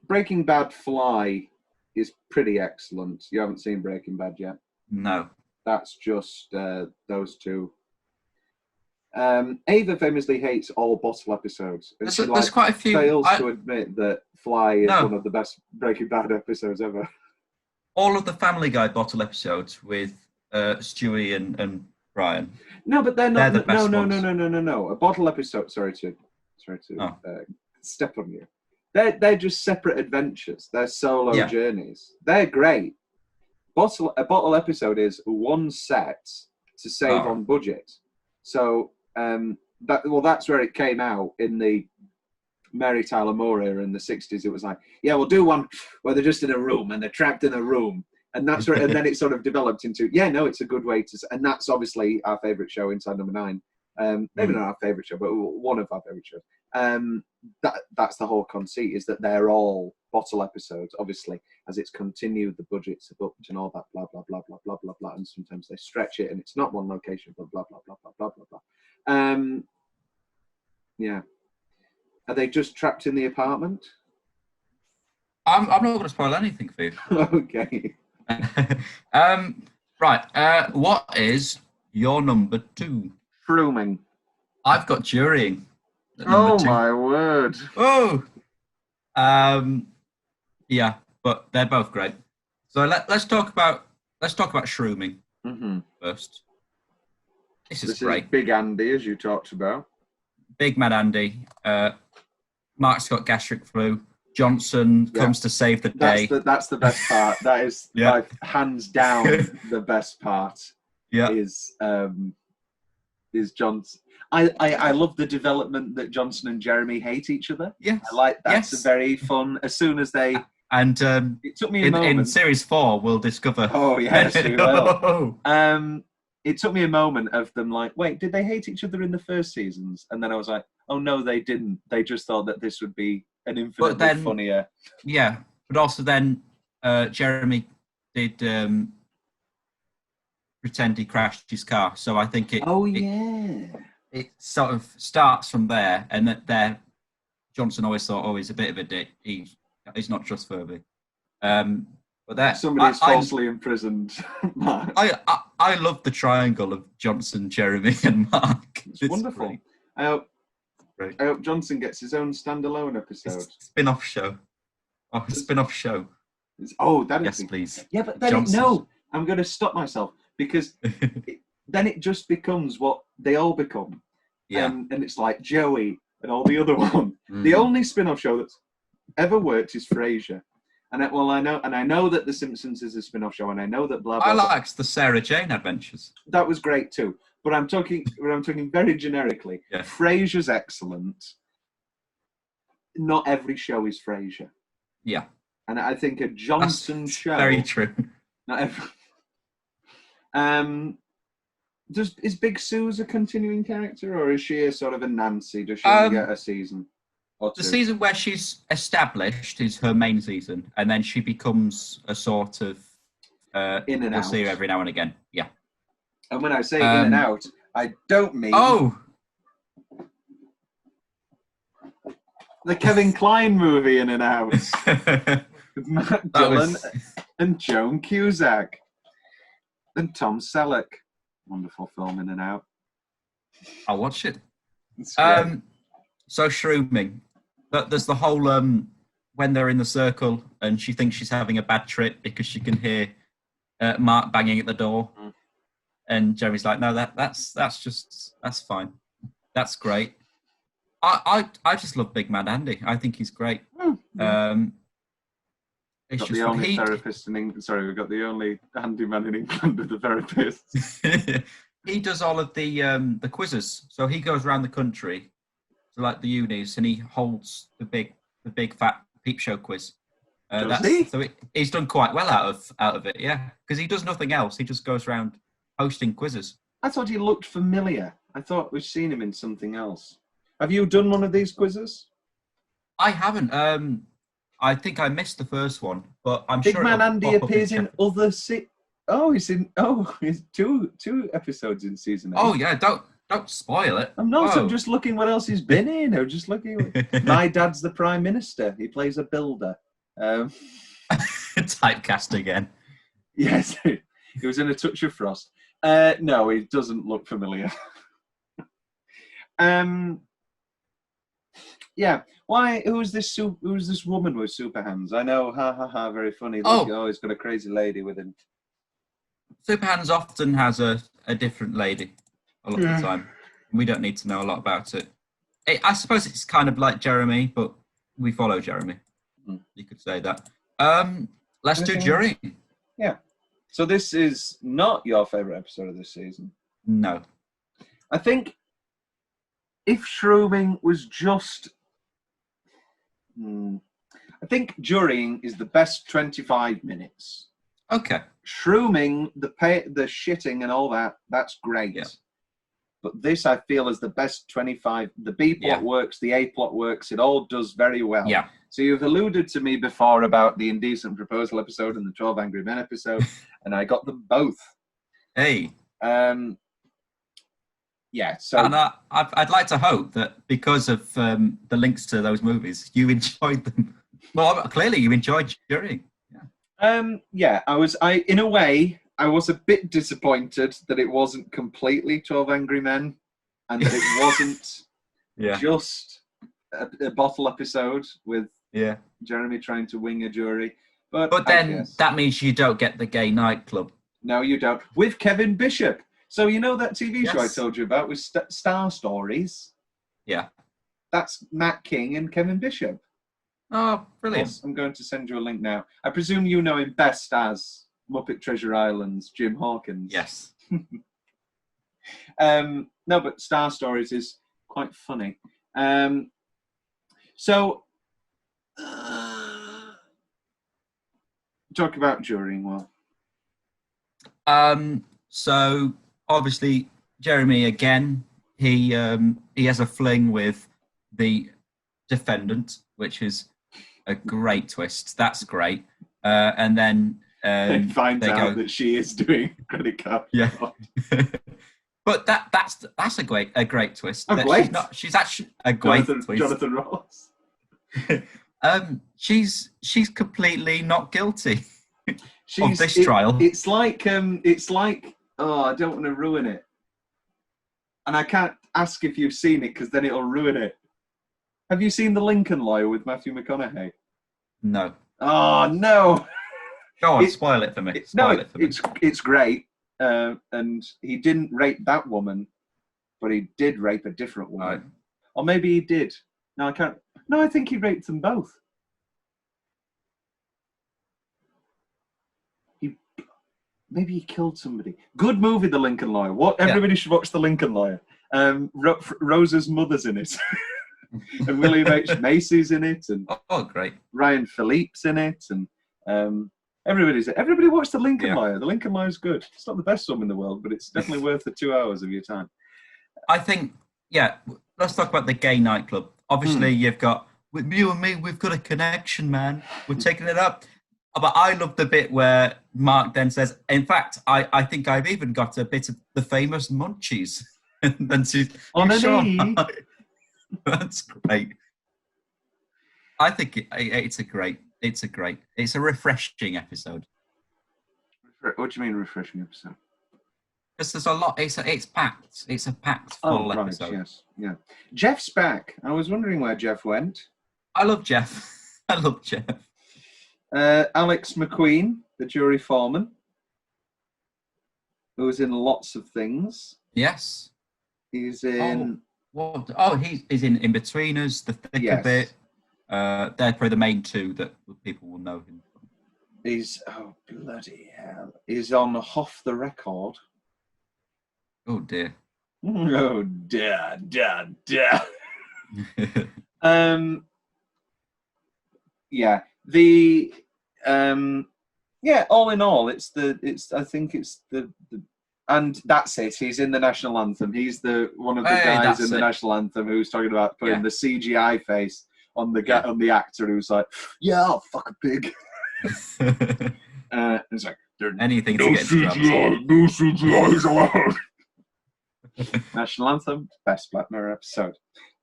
Breaking Bad Fly is pretty excellent. You haven't seen Breaking Bad yet? No. That's just those two. Ava famously hates all bottle episodes. There's quite a few. Fails to admit that Fly is one of the best Breaking Bad episodes ever. All of the Family Guy bottle episodes with Stewie and Brian. No, but they're not. They're the best no. ones. A bottle episode. Sorry to step on you. They're just separate adventures. They're solo journeys. They're great. A bottle episode is one set to save on budget. So that's where it came out in the Mary Tyler Moore era in the 60s. It was like, yeah, we'll do one where they're just in a room and they're trapped in a room. And that's where, and then it sort of developed into, it's a good way to, and that's obviously our favourite show, Inside Number 9. Maybe not our favourite show, but one of our favourite shows. That's the whole conceit, is that they're all bottle episodes. Obviously, as it's continued, the budgets are booked and all that, blah, blah, blah, blah, blah, blah, blah. And sometimes they stretch it and it's not one location, blah, blah, blah, blah, blah, blah, blah, blah. Yeah. Are they just trapped in the apartment? I'm not going to spoil anything for you. Okay. Right. What is your number 2? Frooming. I've got Jurying. Oh, my word. Oh. Yeah, but they're both great. So let's talk about Shrooming first. This is great. Is Big Andy, as you talked about. Big Mad Andy. Mark's got gastric flu. Johnson comes to save the day. That's the best part. That is like hands down the best part. Yeah. Is Johnson. I love the development that Johnson and Jeremy hate each other. Yeah. I like that's a very fun. As soon as they and it took me a moment. In series 4 we'll discover. Oh yes, we will. It took me a moment of them like, wait, did they hate each other in the first seasons? And then I was like, oh no, they didn't. They just thought that this would be an infinitely funnier. Yeah, but also then Jeremy did pretend he crashed his car. So I think it. Oh yeah. It sort of starts from there, and that there, Johnson always thought, oh, he's a bit of a dick. He's not trustworthy. But that somebody's falsely imprisoned. Mark. I love the triangle of Johnson, Jeremy, and Mark. It's wonderful. Great. I hope Johnson gets his own standalone episode. Spin-off show. Oh, a spin-off show. Yes, please. Yeah, but then I'm going to stop myself because then it just becomes what they all become. Yeah. And it's like Joey and all the other one. The only spin-off show that's ever worked is Frasier. And I know that The Simpsons is a spin-off show, and I know that blah blah. I liked the Sarah Jane Adventures. That was great too. But I'm talking very generically. Yeah. Frasier's excellent. Not every show is Frasier. Yeah. And I think a Johnson show. Very true. Not every. Is Big Sue's a continuing character, or is she a sort of a Nancy? Does she only get a season? The season where she's established is her main season, and then she becomes a sort of in and out. We'll see her every now and again. Yeah. And when I say in and out, I don't mean the Kevin Kline movie In and Out. With Matt Dillon and Joan Cusack and Tom Selleck. Wonderful film in and out. I'll watch it. It's great. So shrooming. But there's the whole when they're in the circle and she thinks she's having a bad trip because she can hear Mark banging at the door, and Jeremy's like, "No, that's fine. That's great." I just love Big Man Andy. I think he's great. It's got just the only he, therapist in England. Sorry, we've got the only handyman in England with a therapist. he does all of the quizzes. So he goes around the country to like the unis, and he holds the big fat Peep Show quiz. Does he? So he's done quite well out of it, yeah. Because he does nothing else. He just goes around hosting quizzes. I thought he looked familiar. I thought we've seen him in something else. Have you done one of these quizzes? I haven't. I think I missed the first one, but I'm Big sure Man Andy pop up appears in Sheffield. other he's two episodes in season 8. Oh yeah, don't spoil it. I'm not. Whoa. I'm just looking what else he's been in. I'm just looking. My dad's the Prime Minister. He plays a builder. Typecast again. Yes, he was in A Touch of Frost. No, he doesn't look familiar. Yeah. Why? Who's this woman with super hands? I know. Ha ha ha. Very funny. Look, he's got a crazy lady with him. Superhands often has a different lady a lot of the time. We don't need to know a lot about it. I suppose it's kind of like Jeremy, but we follow Jeremy. You could say that. Let's do jury. Yeah. So this is not your favourite episode of this season. No. I think if shrooming was just... I think jurying is the best 25 minutes. Okay. Shrooming, the shitting and all that, that's great. Yeah. But this, I feel, is the best 25. The B plot works, the A plot works. It all does very well. Yeah. So you've alluded to me before about the Indecent Proposal episode and the 12 Angry Men episode, and I got them both. Hey. Yeah. So, and I'd like to hope that because of the links to those movies, you enjoyed them. Well, clearly you enjoyed jurying. Yeah. In a way, I was a bit disappointed that it wasn't completely 12 Angry Men, and that it wasn't just a bottle episode with Jeremy trying to wing a jury. But then that means you don't get the gay nightclub. No, you don't. With Kevin Bishop. So you know that TV show I told you about with Star Stories? Yeah. That's Matt King and Kevin Bishop. Oh, brilliant. Yes, I'm going to send you a link now. I presume you know him best as Muppet Treasure Island's Jim Hawkins. Yes. No, but Star Stories is quite funny. So, talk about jurying, well. So obviously Jeremy again, he has a fling with the defendant, which is a great twist. That's great. And then he finds out that she is doing credit card. Yeah. But that's a great twist. She's actually a great twist. Jonathan Ross. She's completely not guilty of this trial. It's like I don't want to ruin it, and I can't ask if you've seen it because then it'll ruin it. Have you seen The Lincoln Lawyer with Matthew McConaughey? No. Oh no! Go on, spoil it for me. It's great, and he didn't rape that woman, but he did rape a different woman, right. Or maybe he did. No, I can't. No, I think he raped them both. Maybe he killed somebody. Good movie, The Lincoln Lawyer. Everybody should watch The Lincoln Lawyer. Rosa's mother's in it. And William H. Macy's in it. And great. Ryan Philippe's in it. And everybody watch The Lincoln Lawyer. The Lincoln Lawyer's good. It's not the best film in the world, but it's definitely worth the 2 hours of your time. I think, let's talk about the gay nightclub. Obviously, you've got, with you and me, we've got a connection, man. We're taking it up. But I love the bit where Mark then says, in fact, I think I've even got a bit of the famous munchies. And then she's on a knee. That's great. I think it's a refreshing episode. What do you mean refreshing episode? Because there's a lot. It's packed. It's a packed full Right, episode. yes, yeah. Jeff's back. I was wondering where Jeff went. I love Jeff. I love Jeff. Alex McQueen, the jury foreman, who was in lots of things. Yes. He's in. He's in Inbetweeners, The Thick of It. They're probably the main two that people will know him from. He's bloody hell. He's on Off the Record. Oh dear. Oh dear. Yeah. The all in all, I think it's the and that's it. He's in the national anthem. He's one of the guys in the national anthem who's talking about putting the CGI face on the actor who's like, yeah, I'll fuck a pig. It's like, anything to get into trouble. No CGI is allowed. National anthem, best Black Mirror episode.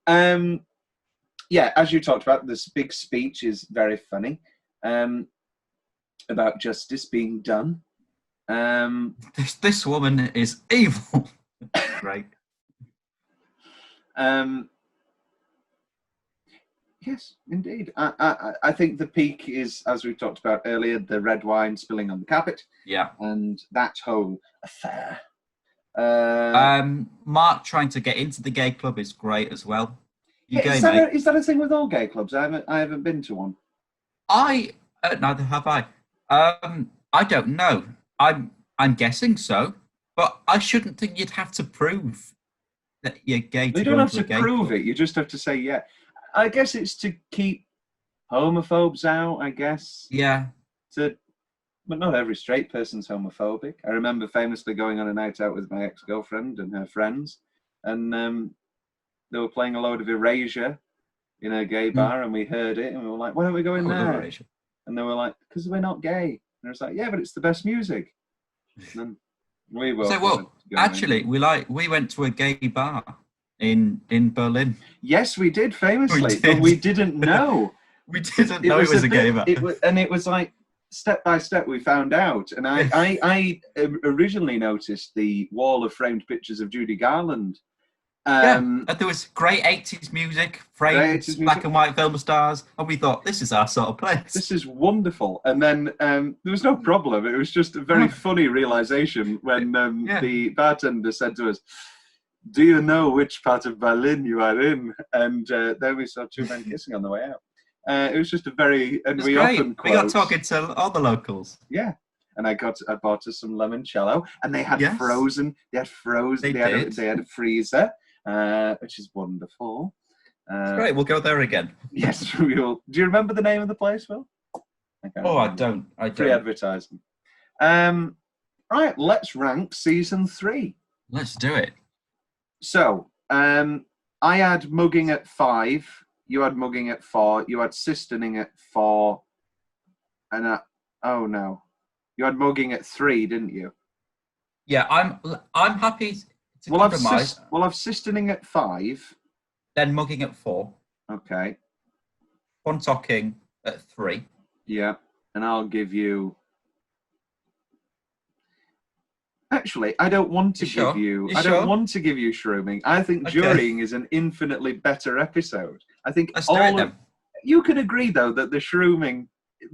As you talked about, this big speech is very funny about justice being done. This woman is evil. Right. Yes, indeed. I think the peak is, as we talked about earlier, the red wine spilling on the carpet. Yeah. And that whole affair. Mark trying to get into the gay club is great as well. Is that a thing with all gay clubs? I haven't been to one. Neither have I. I don't know. I'm guessing so, but I shouldn't think you'd have to prove that you're gay. You don't have to prove it. You just have to say yeah. I guess it's to keep homophobes out. I guess. Yeah. But not every straight person's homophobic. I remember famously going on a night out with my ex-girlfriend and her friends, and they were playing a load of Erasure in a gay bar, and we heard it, and we were like, "Why don't we go in there?" Erasure. And they were like, "Because we're not gay." And I was like, "Yeah, but it's the best music." And we were. So actually, we went to a gay bar in Berlin. Yes, we did famously, but we didn't know. We didn't know it was a gay bar. It was like step by step we found out. And I originally noticed the wall of framed pictures of Judy Garland. And there was great 80s music, framed black and white film stars, and we thought, this is our sort of place. This is wonderful. And then there was no problem. It was just a very funny realization when the bartender said to us, "Do you know which part of Berlin you are in?" And then we saw two men kissing on the way out. It was just a very... And we great. often quote... We got talking to all the locals. Yeah. And I bought us some limoncello, and they had frozen... They had a freezer. Which is wonderful. It's great. We'll go there again. Yes, we will. Do you remember the name of the place, Will? I don't. Free advertising. Right, let's rank season 3. Let's do it. So, I had mugging at 5. You had mugging at 4. You had sisterning at 4. And oh no, you had mugging at 3, didn't you? Yeah, I'm happy. We'll have sisterning at 5. Then mugging at 4. Okay. Fun talking at 3. Yeah, and I'll give you... Actually, I don't want to give you... I don't want to give you shrooming. I think jurying is an infinitely better episode. I think you can agree, though, that the shrooming,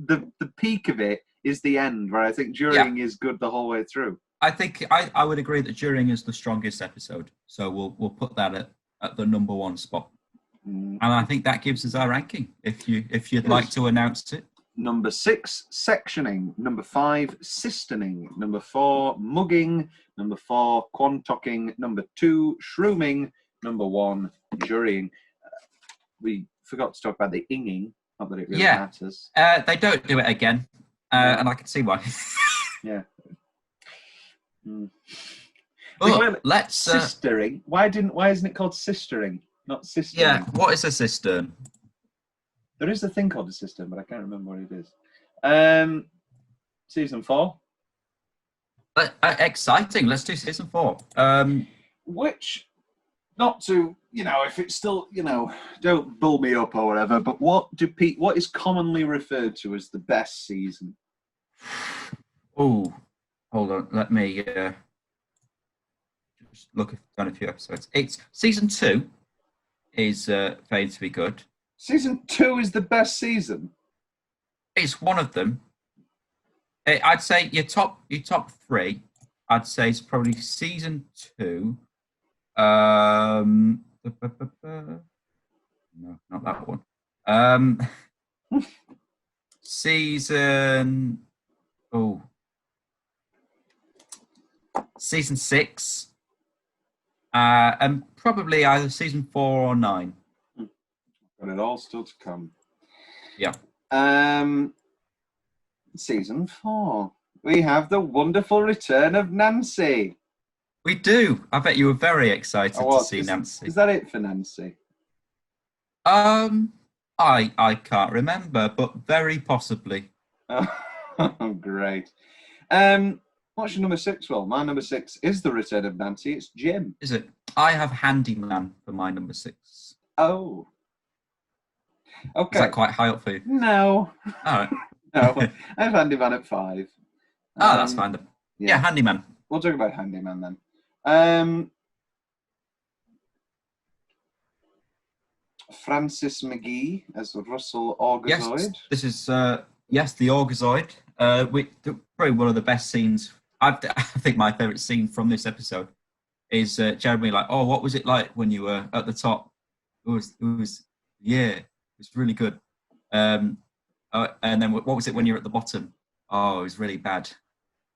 the peak of it is the end, where I think jurying is good the whole way through. I think I would agree that Jurying is the strongest episode, so we'll put that at the number 1 spot, and I think that gives us our ranking. If you'd like to announce it, number 6 sectioning, number 5 sisterning, number 4 mugging, number 4 quantocking, number 2 shrooming, number 1 jurying. We forgot to talk about the inging. Not that it really matters. They don't do it again, and I can see why. Yeah. Let's sistering. Why isn't it called sistering? Not sistering. Yeah, what is a cistern? There is a thing called a cistern, but I can't remember what it is. Season 4. Exciting. Let's do season 4. Which, not to, if it's still, don't bull me up or whatever, but what is commonly referred to as the best season? Oh. hold on. Let me just look at done a few episodes. It's season 2 is famed to be good. Season 2 is the best season. It's one of them. I'd say your top 3. I'd say it's probably season 2. No, not that one. Season 6, and probably either season 4 or 9. But it all still to come. Yeah. Season 4. We have the wonderful return of Nancy. We do. I bet you were very excited to see Nancy. Is that it for Nancy? I can't remember, but very possibly. Oh, great. What's your number 6, Will? My number 6 is the return of Nancy. It's Jim. Is it? I have Handyman for my number 6. Oh. Okay. Is that quite high up for you? No. All right. No. I have Handyman at 5. Oh, that's fine then. Yeah, Handyman. We'll talk about Handyman then. Francis McGee as Russell Orgazoid. Yes, this is the Orgazoid. Probably one of the best scenes. I think my favourite scene from this episode is Jeremy like, oh, what was it like when you were at the top? It was really good. And then what was it when you're at the bottom? Oh, it was really bad.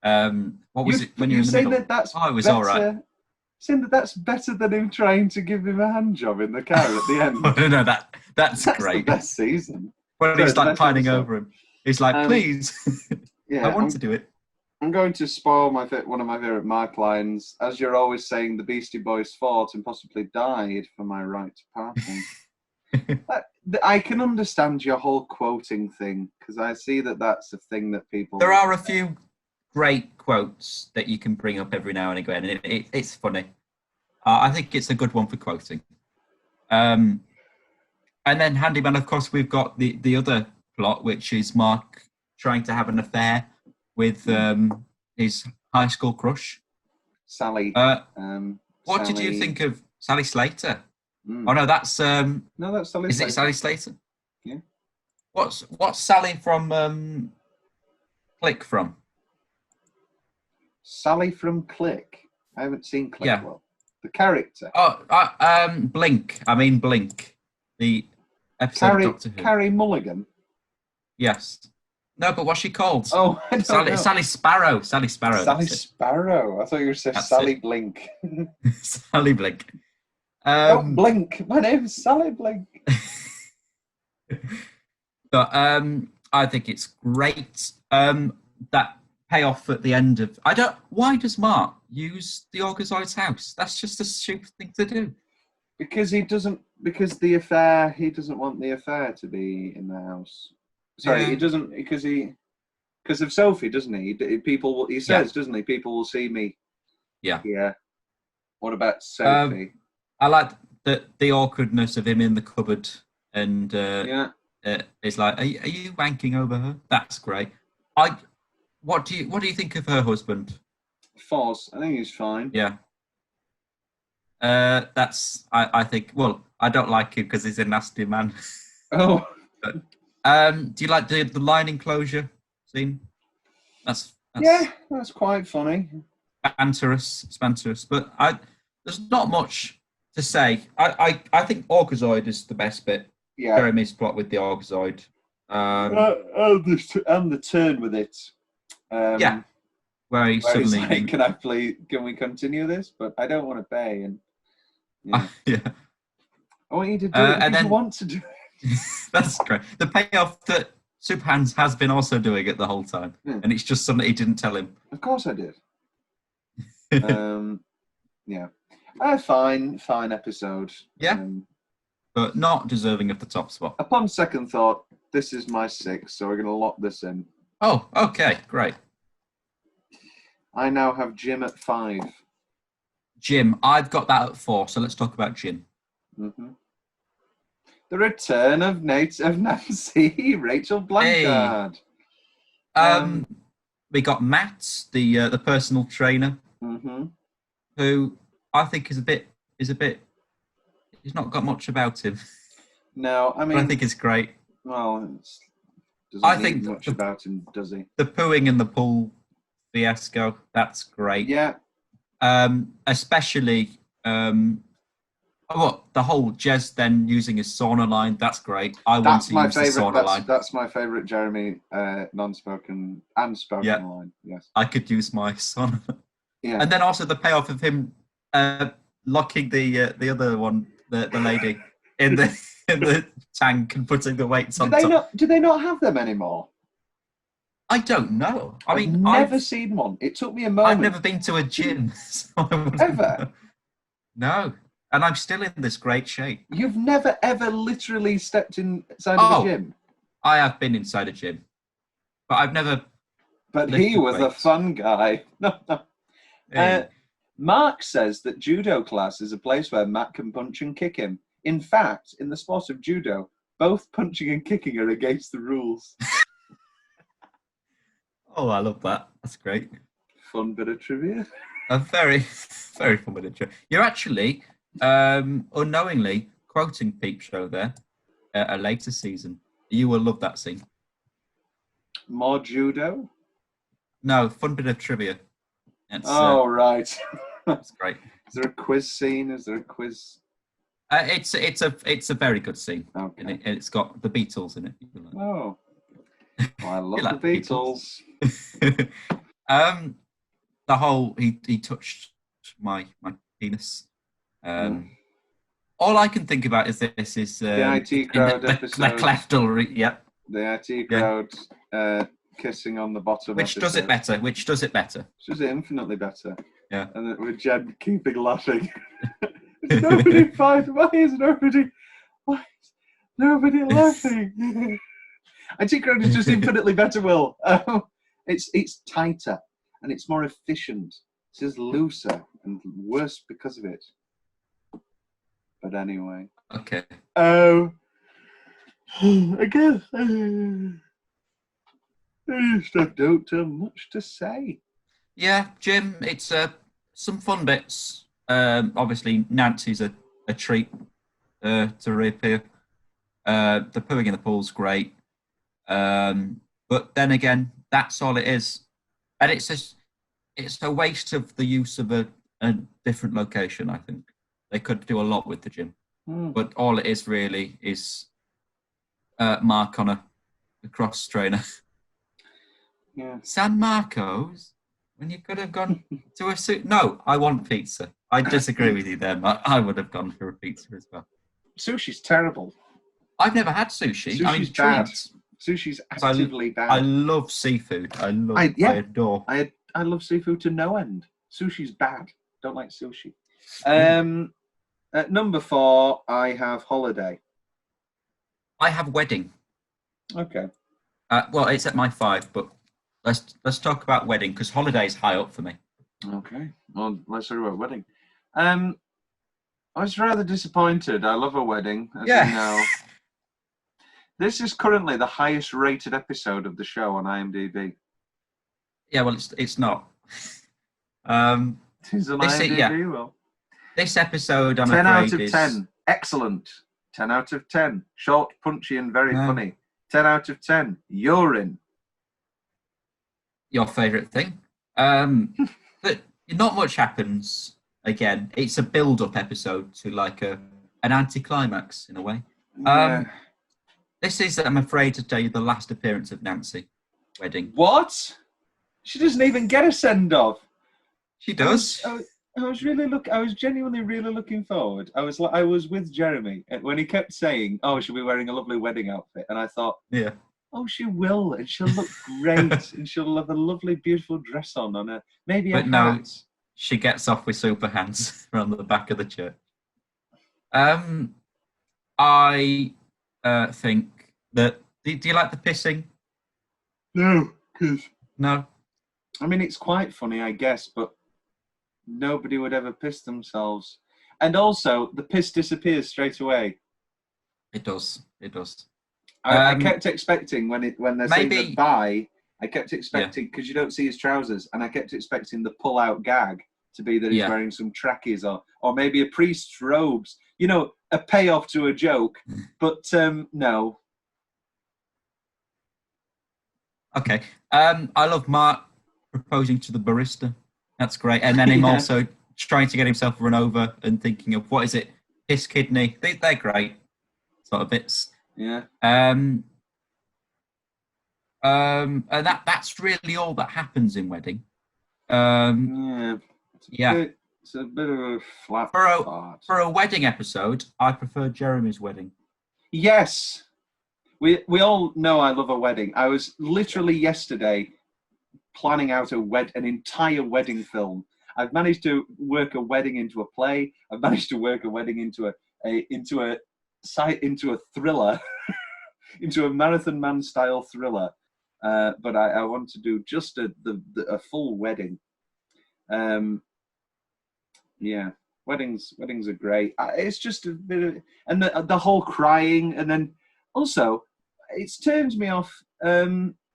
What was it when you were in the middle? It was all right. Saying that's better than him trying to give him a hand job in the car at the end. No, that's great. The best season. When he's like pining over him, he's like, please, yeah, I want to do it. I'm going to spoil one of my favourite Mark lines. As you're always saying, the Beastie Boys fought and possibly died for my right to parking. I can understand your whole quoting thing, because I see that's a thing that people... There are a few great quotes that you can bring up every now and again, and it's funny. I think it's a good one for quoting. And then Handyman, of course, we've got the other plot, which is Mark trying to have an affair with his high school crush. Sally. What did you think of Sally Slater? Oh no, that's no, that's Sally. Is Slater. it Sally Slater? Yeah. What's Sally from Click from? Sally from Click. I haven't seen Click well. The character. Oh, Blink. I mean Blink. The episode of Doctor Who. Carrie Mulligan. Yes. No, but what's she called? Oh, I don't know. Sally Sparrow. Sally Sparrow. Sally Sparrow. I thought you were saying Sally Blink. Sally Blink. Don't blink. My name's Sally Blink. But I think it's great. That payoff at the end of why does Mark use the Orgazoid's house? That's just a stupid thing to do. Because he doesn't want the affair to be in the house. Sorry, he doesn't because of Sophie, doesn't he? He says, doesn't he? People will see me. Yeah. Yeah. What about Sophie? I like the awkwardness of him in the cupboard, and it's like, are you wanking over her? That's great. What do you think of her husband? Foz. I think he's fine. Yeah. I think. Well, I don't like him because he's a nasty man. Oh. But, do you like the line enclosure scene? That's quite funny. Banterous, but there's not much to say. I think Orgazoid is the best bit. Yeah. Jeremy's plot with the Orgazoid. And the turn with it. Where he suddenly like, can we continue this? But I don't want to pay. And yeah. I want you to do it because you want to do it. That's great. The payoff that Superhands has been also doing it the whole time, and it's just something he didn't tell him. Of course I did. Yeah. Fine episode. Yeah. But not deserving of the top spot. Upon second thought, this is my 6, so we're going to lock this in. Oh, okay, great. I now have Jim at 5. Jim, I've got that at 4, so let's talk about Jim. Mm-hmm. The return of Nancy, Rachel Blanchard. Hey. We got Matt, the personal trainer, Mm-hmm. who I think is a bit. He's not got much about him, No, I but I mean, think it's great. well, doesn't I need think much about him, does he? the pooing in the pool fiasco, that's great. Yeah. Especially what the whole Jez then using his sauna line, that's great. I want That's to my use the favorite. sauna line. That's my favorite Jeremy non-spoken and spoken Yeah. line. Yes. I could use my sauna. Yeah. And then also the payoff of him locking the other one, the lady, in the tank and putting the weights on top. Do they not have them anymore? I don't know. I've never seen one. It took me a moment. I've never been to a gym. So Ever? No. And I'm still in this great shape. You've never ever literally stepped inside of a gym? I have been inside a gym, but I've never. But he was a fun guy. Hey. Mark says that judo class is a place where Matt can punch and kick him. In fact, in the sport of judo, both punching and kicking are against the rules. Oh, I love that. That's great. Fun bit of trivia. A very, very fun bit of trivia. You're actually unknowingly quoting Peep Show there, a later season. You will love that scene. More judo? No, fun bit of trivia. It's, right. It's great. Is there a quiz scene? Is there a quiz? It's a very good scene. Okay. And it's got the Beatles in it. Oh. Well, I love like the Beatles. The whole he touched my penis. All I can think about is this is the IT crowd episode. The cleftal, yep. The IT crowd kissing on the bottom. Which does it better? Which does it better? Which does it infinitely better. Yeah. And with Jen keeping laughing. Is nobody fine? Why is nobody laughing? IT crowd is just infinitely better, Will. It's tighter and it's more efficient. It's just looser and worse because of it. But anyway. Okay. I guess I just don't have much to say. Yeah, Jim, it's some fun bits. Obviously, Nancy's a treat to reappear. The pooing in the pool's great. But then again, that's all it is. And it's a waste of the use of a different location, I think. They could do a lot with the gym. But all it is really is Mark on a cross trainer. Yeah. San Marcos? When you could have gone to a suit? No, I want pizza. I disagree with you there, Mark. I would have gone for a pizza as well. Sushi's terrible. I've never had sushi. Sushi's bad. Sushi's actively bad. I love seafood. I adore. I love seafood to no end. Sushi's bad. Don't like sushi. At number 4, I have holiday. I have wedding. Okay. Well, it's at my 5, but let's talk about wedding because holiday is high up for me. Okay. Well, let's talk about wedding. I was rather disappointed. I love a wedding, as you know. This is currently the highest rated episode of the show on IMDb. Yeah, well, it's not. It is on IMDb, Will. This episode, I'm 10 afraid, out of 10. Excellent. 10 out of 10. Short, punchy, and very funny. 10 out of 10. Urine. Your favourite thing. But not much happens. Again, it's a build-up episode to like an anticlimax in a way. This is, I'm afraid to tell you, the last appearance of Nancy. Wedding. What? She doesn't even get a send-off. She does. I was genuinely really looking forward. I was with Jeremy when he kept saying, "Oh, she'll be wearing a lovely wedding outfit," and I thought, "Yeah, oh, she will, and she'll look great, and she'll have a lovely, beautiful dress on her, maybe a hat." No, she gets off with super hands around the back of the church. I think that. Do you like the pissing? No, no. I mean, it's quite funny, I guess, but nobody would ever piss themselves. And also, the piss disappears straight away. It does. I kept expecting when they're saying goodbye, I kept expecting, because you don't see his trousers, and I kept expecting the pull-out gag to be that he's wearing some trackies or maybe a priest's robes. You know, a payoff to a joke. But no. Okay. I love Mark proposing to the barista. That's great. And then him also trying to get himself run over and thinking of, what is it? His kidney. They're great sort of bits. Yeah. And that's really all that happens in Wedding. It's a bit of a flat part. For a wedding episode, I prefer Jeremy's wedding. Yes. We all know I love a wedding. I was literally yesterday planning out an entire wedding film. I've managed to work a wedding into a play. I've managed to work a wedding into a thriller, into a Marathon Man style thriller. But I want to do just a full wedding. Weddings are great. It's just a bit of, and the whole crying, and then also it turns me off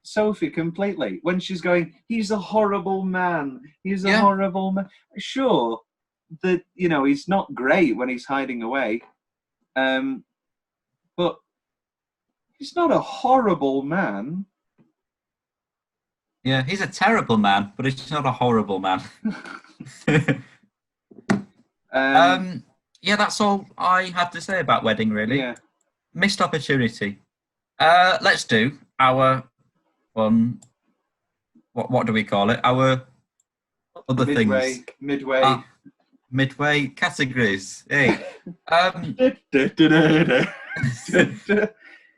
Sophie completely when she's going, he's a horrible man. He's a horrible man. Sure, that he's not great when he's hiding away, but he's not a horrible man. Yeah, he's a terrible man, but he's not a horrible man. That's all I have to say about Wedding, really. Yeah. Missed opportunity. Let's do our one. What do we call it? Our other things. Midway categories. Hey.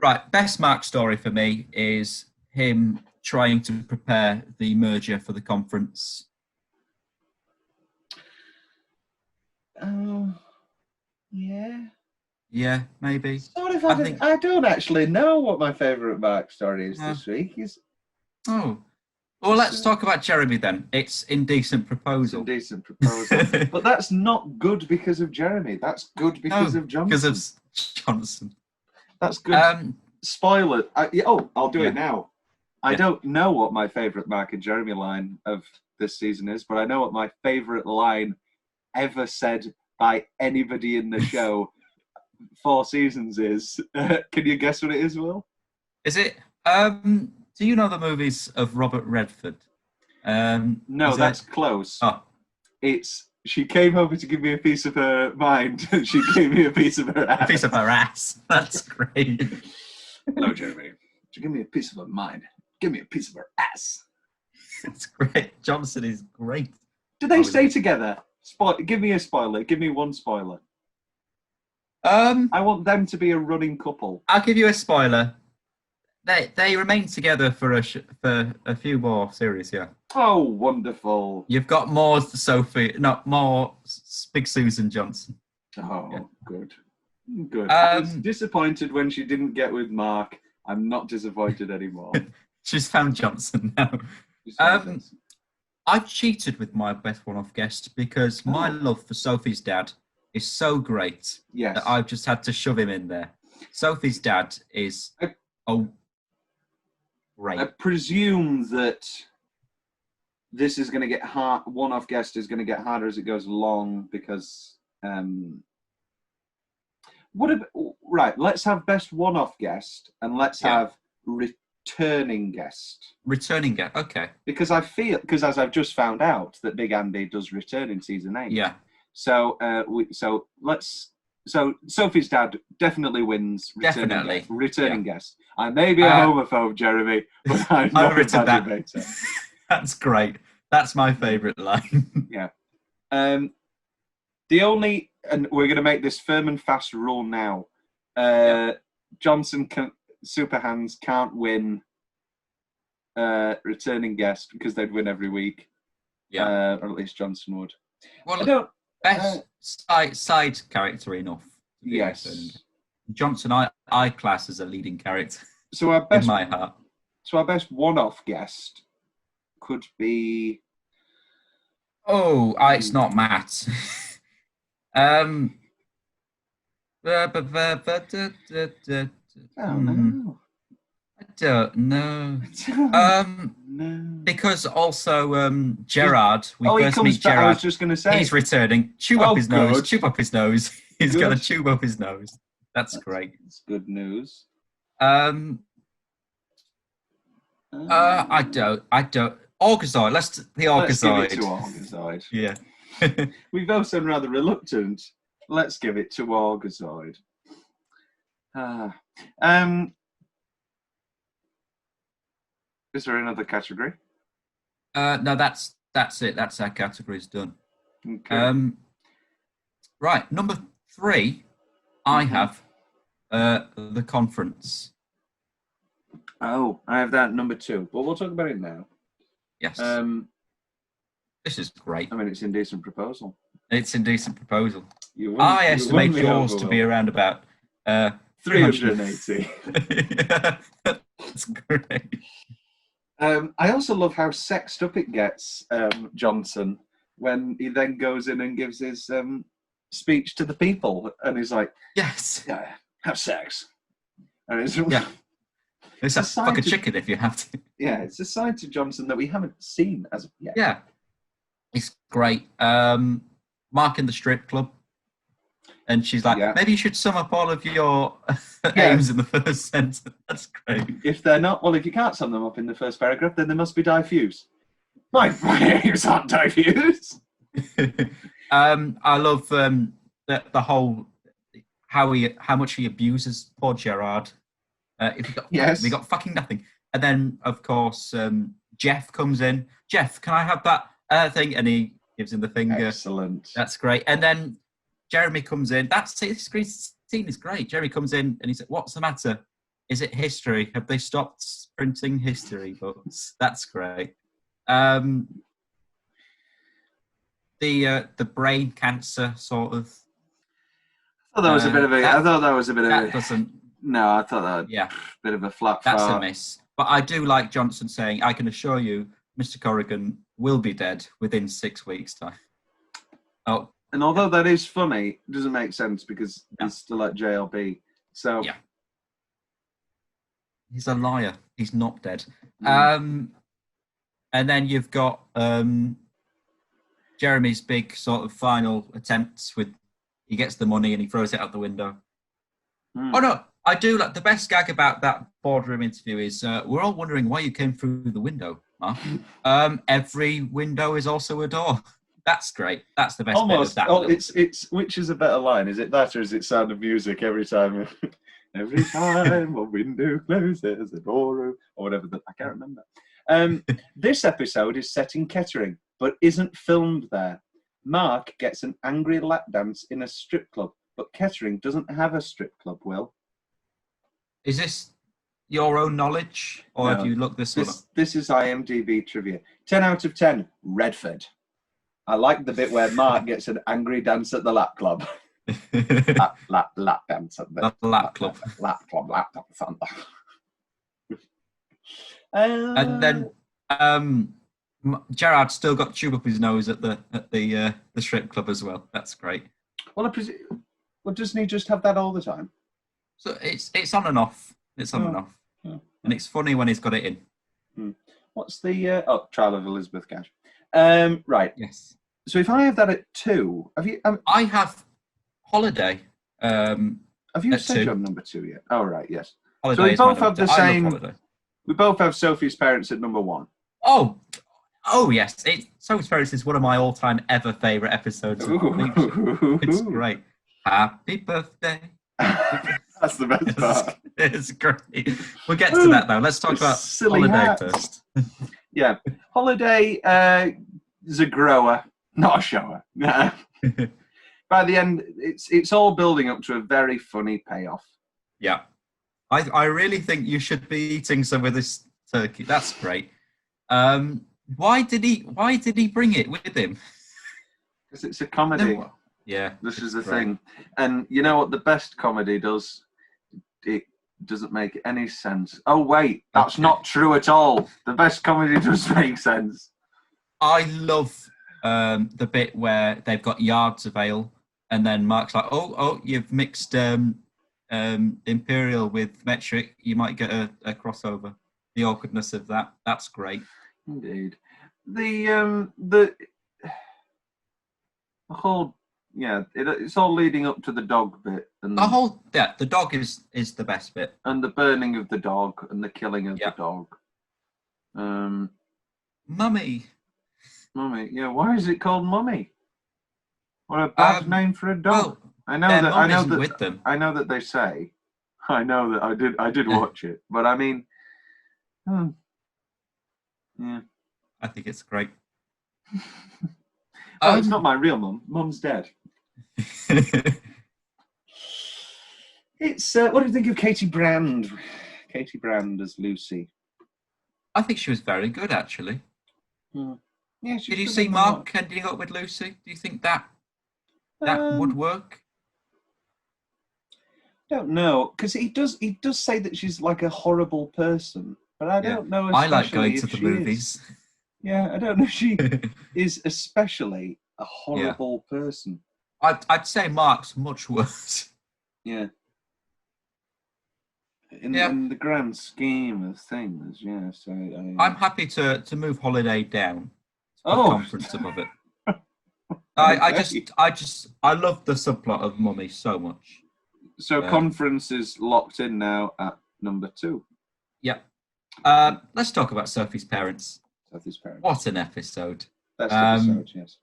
Right. Best Mark story for me is him trying to prepare the merger for the conference. Oh, yeah. Yeah, maybe. Sort of. I don't actually know what my favourite Mark story is this week. Oh. Well, let's talk about Jeremy then. It's Indecent Proposal. But that's not good because of Jeremy. That's good because of Johnson. Because of Johnson. That's good. Spoiler. I'll do it now. I don't know what my favourite Mark and Jeremy line of this season is, but I know what my favourite line ever said by anybody in the show 4 seasons is. Can you guess what it is, Will? Is it? Do you know the movies of Robert Redford? No, that's close. Oh. It's she came over to give me a piece of her mind, and she gave me a piece of her ass. A piece of her ass. That's great. Hello, Jeremy. She gave me a piece of her mind. Give me a piece of her ass. It's great. Johnson is great. Do they stay together? Give me a spoiler. Give me one spoiler. I want them to be a running couple. I'll give you a spoiler. They remain together for a few more series, yeah. Oh, wonderful! You've got more Big Susan Johnson. Oh, good. I was disappointed when she didn't get with Mark. I'm not disappointed anymore. She's found Johnson now. I've cheated with my best one-off guest because my love for Sophie's dad is so great that I've just had to shove him in there. Sophie's dad is great. I presume that this is going to get hard. One-off guest is going to get harder as it goes along because. Right, let's have best one-off guest and let's have returning guest. Returning guest, okay. Because as I've just found out that Big Andy does return in season 8. Yeah. So Sophie's dad definitely wins. Returning guest. I may be a homophobe, Jeremy, but I'm not a debater. That's great. That's my favourite line. Yeah. And we're going to make this firm and fast rule now. Johnson Super Hands can't win returning guest because they'd win every week. Yeah. Or at least Johnson would. Well, best side character enough. Yes. Johnson, I class as a leading character. So our best, in my heart. So our best one-off guest could be. It's not Matt. Oh no! don't know. No. Because also Gerard, we he first comes meet back. Gerard. I was just going to say. He's returning. Chew up his nose. good. Chew up his nose. He's Good. got to chew up his nose. That's great. It's good news. I don't. Orgazoid. The Orgazoid. Let's give it to Orgazoid. Yeah. We both sound rather reluctant. Let's give it to Orgazoid. Is there another category? No, that's it. That's our categories done. Okay. Right, number 3, I have the conference. Oh, I have that number 2, but we'll talk about it now. Yes. This is great. I mean, it's Indecent Proposal. It's Indecent Proposal. You I estimate won me yours over, to be around about 380. That's great. I also love how sexed up it gets, Johnson, when he then goes in and gives his speech to the people, and he's like, Yes. "Yeah, have sex." And it's It's a fuck a chicken if you have to. Yeah, it's a side to Johnson that we haven't seen as of yet. Yeah. It's great. Mark in the strip club. And she's like, maybe you should sum up all of your aims in the first sentence. That's great. If they're not, well, if you can't sum them up in the first paragraph, then they must be diffuse. My aims aren't diffuse. I love the whole how much he abuses poor Gerard. We got fucking nothing. And then, of course, Jeff comes in. Jeff, can I have that thing? And he gives him the finger. Excellent. That's great. And then Jeremy comes in. This scene is great. Jeremy comes in and he said, "What's the matter? Is it history? Have they stopped printing history books?" That's great. The brain cancer sort of. I thought that was a bit of a. I thought that was a bit of. That doesn't. No, I thought that. Bit of a flat. That's a miss. But I do like Johnson saying, "I can assure you, Mr. Corrigan will be dead within 6 weeks' time." Oh. And although that is funny, it doesn't make sense because he's still at JLB. So he's a liar. He's not dead. And then you've got Jeremy's big sort of final attempts with he gets the money and he throws it out the window. Oh no, I do like the best gag about that boardroom interview is we're all wondering why you came through the window, Mark. Every window is also a door. That's great. That's the best almost, bit of that. It's which is a better line? Is it that or is it Sound of Music every time? Every time a window closes, a door or whatever. I can't remember. This episode is set in Kettering, but isn't filmed there. Mark gets an angry lap dance in a strip club, but Kettering doesn't have a strip club, Will. Is this your own knowledge, or have you looked this one up? This is IMDb trivia. 10 out of 10, Redford. I like the bit where Mark gets an angry dance at the lap club. lap dance at the lap club. Lap dance. And then Gerard's still got tube up his nose at the strip club as well. That's great. Well, doesn't he just have that all the time? So it's on and off. It's on and off, and it's funny when he's got it in. What's the Trial of Elizabeth Gash? Right. Yes. So if I have that at 2, have you? I have Holiday. Have you said 2. your number 2 yet? Oh, right. Yes. Holiday so we both have the same. Holiday. We both have Sophie's Parents at number 1. Oh yes. Sophie's Parents is one of my all-time ever favorite episodes. It's great. Happy birthday. That's the best part. It's great. We'll get to that though. Let's talk about Holiday first. Yeah. Holiday is a grower, not a shower. By the end, it's all building up to a very funny payoff. Yeah. I really think you should be eating some of this turkey. That's great. Why did he bring it with him? Because it's a comedy. No. Yeah. This is the thing. And you know what the best comedy does? It doesn't make any sense. Oh, wait. That's not true at all. The best comedy does make sense. I love the bit where they've got yards of ale and then Mark's like, oh, you've mixed Imperial with metric, you might get a crossover. The awkwardness of that, that's great. Indeed. The whole, it's all leading up to the dog bit, and the dog is the best bit, and the burning of the dog and the killing of the dog. Mummy. Yeah, why is it called Mummy? What a bad name for a dog. Well, I know that with them. I know that they say. I know that I did watch it, but I mean, yeah. I think it's great. Oh, it's not my real mum. Mum's dead. It's what do you think of Katie Brand? Katie Brand as Lucy. I think she was very good, actually. Yeah. Did you see Mark ending up with Lucy? Do you think that would work? I don't know, because he does say that she's like a horrible person, but I don't know. I like going to the movies. Yeah, I don't know if she is especially a horrible person. I'd say Mark's much worse. Yeah. In the grand scheme of things, yeah. So I'm happy to move Holiday down. Conference above it. I love the subplot of Mummy so much. So Conference is locked in now at number 2. Yep. Let's talk about Sophie's parents. Sophie's parents. What an episode. Best episode, yes.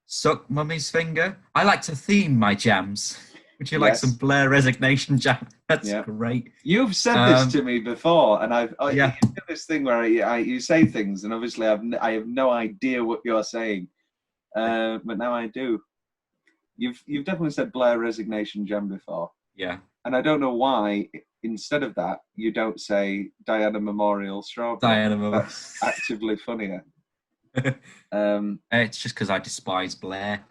Suck Mummy's finger. I like to theme my jams. Would you like some Blair resignation jam? That's great. You've said this to me before, and you do this thing where you say things, and obviously I have no idea what you're saying, but now I do. You've definitely said Blair resignation jam before. Yeah. And I don't know why instead of that you don't say Diana Memorial Strawberry. Diana Memorial. That's actively funnier. It's just because I despise Blair.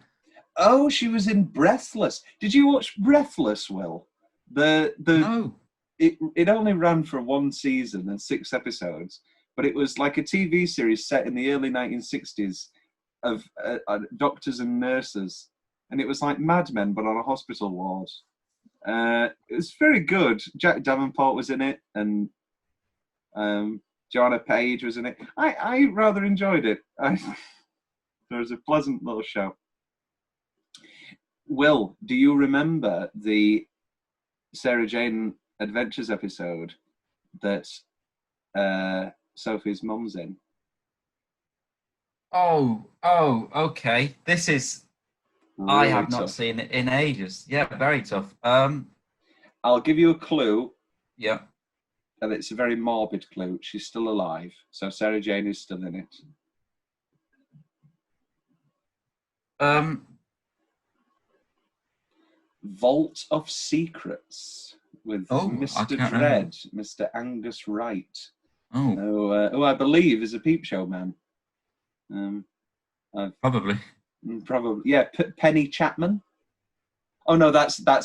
Oh, she was in Breathless. Did you watch Breathless, Will? No. It only ran for 1 season and 6 episodes, but it was like a TV series set in the early 1960s of doctors and nurses, and it was like Mad Men but on a hospital ward. It was very good. Jack Davenport was in it, and Joanna Page was in it. I rather enjoyed it. It was a pleasant little show. Will, do you remember the Sarah Jane Adventures episode that Sophie's mum's in? Oh, okay. This is... Really I have not seen it in ages. Yeah, very tough. I'll give you a clue. Yeah. And it's a very morbid clue. She's still alive. So Sarah Jane is still in it. Vault of Secrets with Mr. Dread, Mr. Angus Wright. Who I believe is a Peep Show man. Probably, yeah. Penny Chapman. Oh no, that's Penny.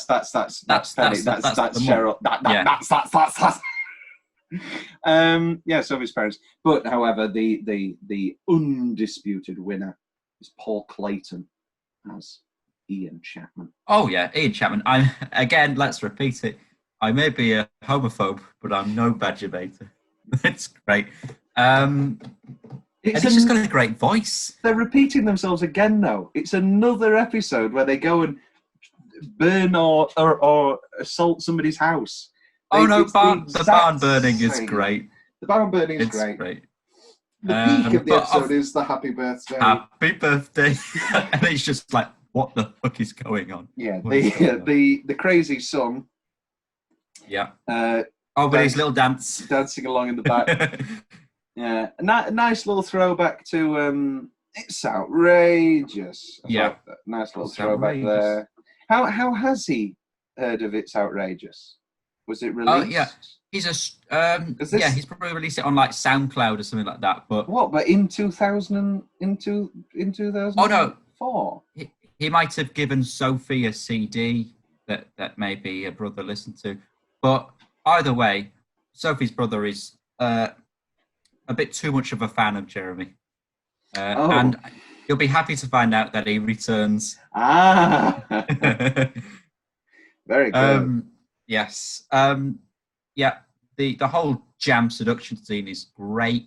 That's Cheryl. That's. Yeah, Sophie's parents. But however, the undisputed winner is Paul Clayton as Ian Chapman. Oh yeah, Ian Chapman. Let's repeat it. I may be a homophobe, but I'm no badger baiter. That's great. He's just got a great voice. They're repeating themselves again, though. It's another episode where they go and burn or assault somebody's house. The barn burning is great. The barn burning is great. The peak of the episode is the happy birthday. Happy birthday. And it's just like, what the fuck is going on? Yeah, the crazy son. Yeah. With his little dance. Dancing along in the back. Yeah. A nice little throwback to It's Outrageous. Nice little throwback there. How has he heard of It's Outrageous? Was it released? Oh, yeah. He's probably released it on like SoundCloud or something like that. But what? But in 2000, in 2004? Oh no, he might have given Sophie a CD that maybe a brother listened to. But either way, Sophie's brother is a bit too much of a fan of Jeremy, and you'll be happy to find out that he returns. Very good. Yes. Yeah. The whole jam seduction scene is great.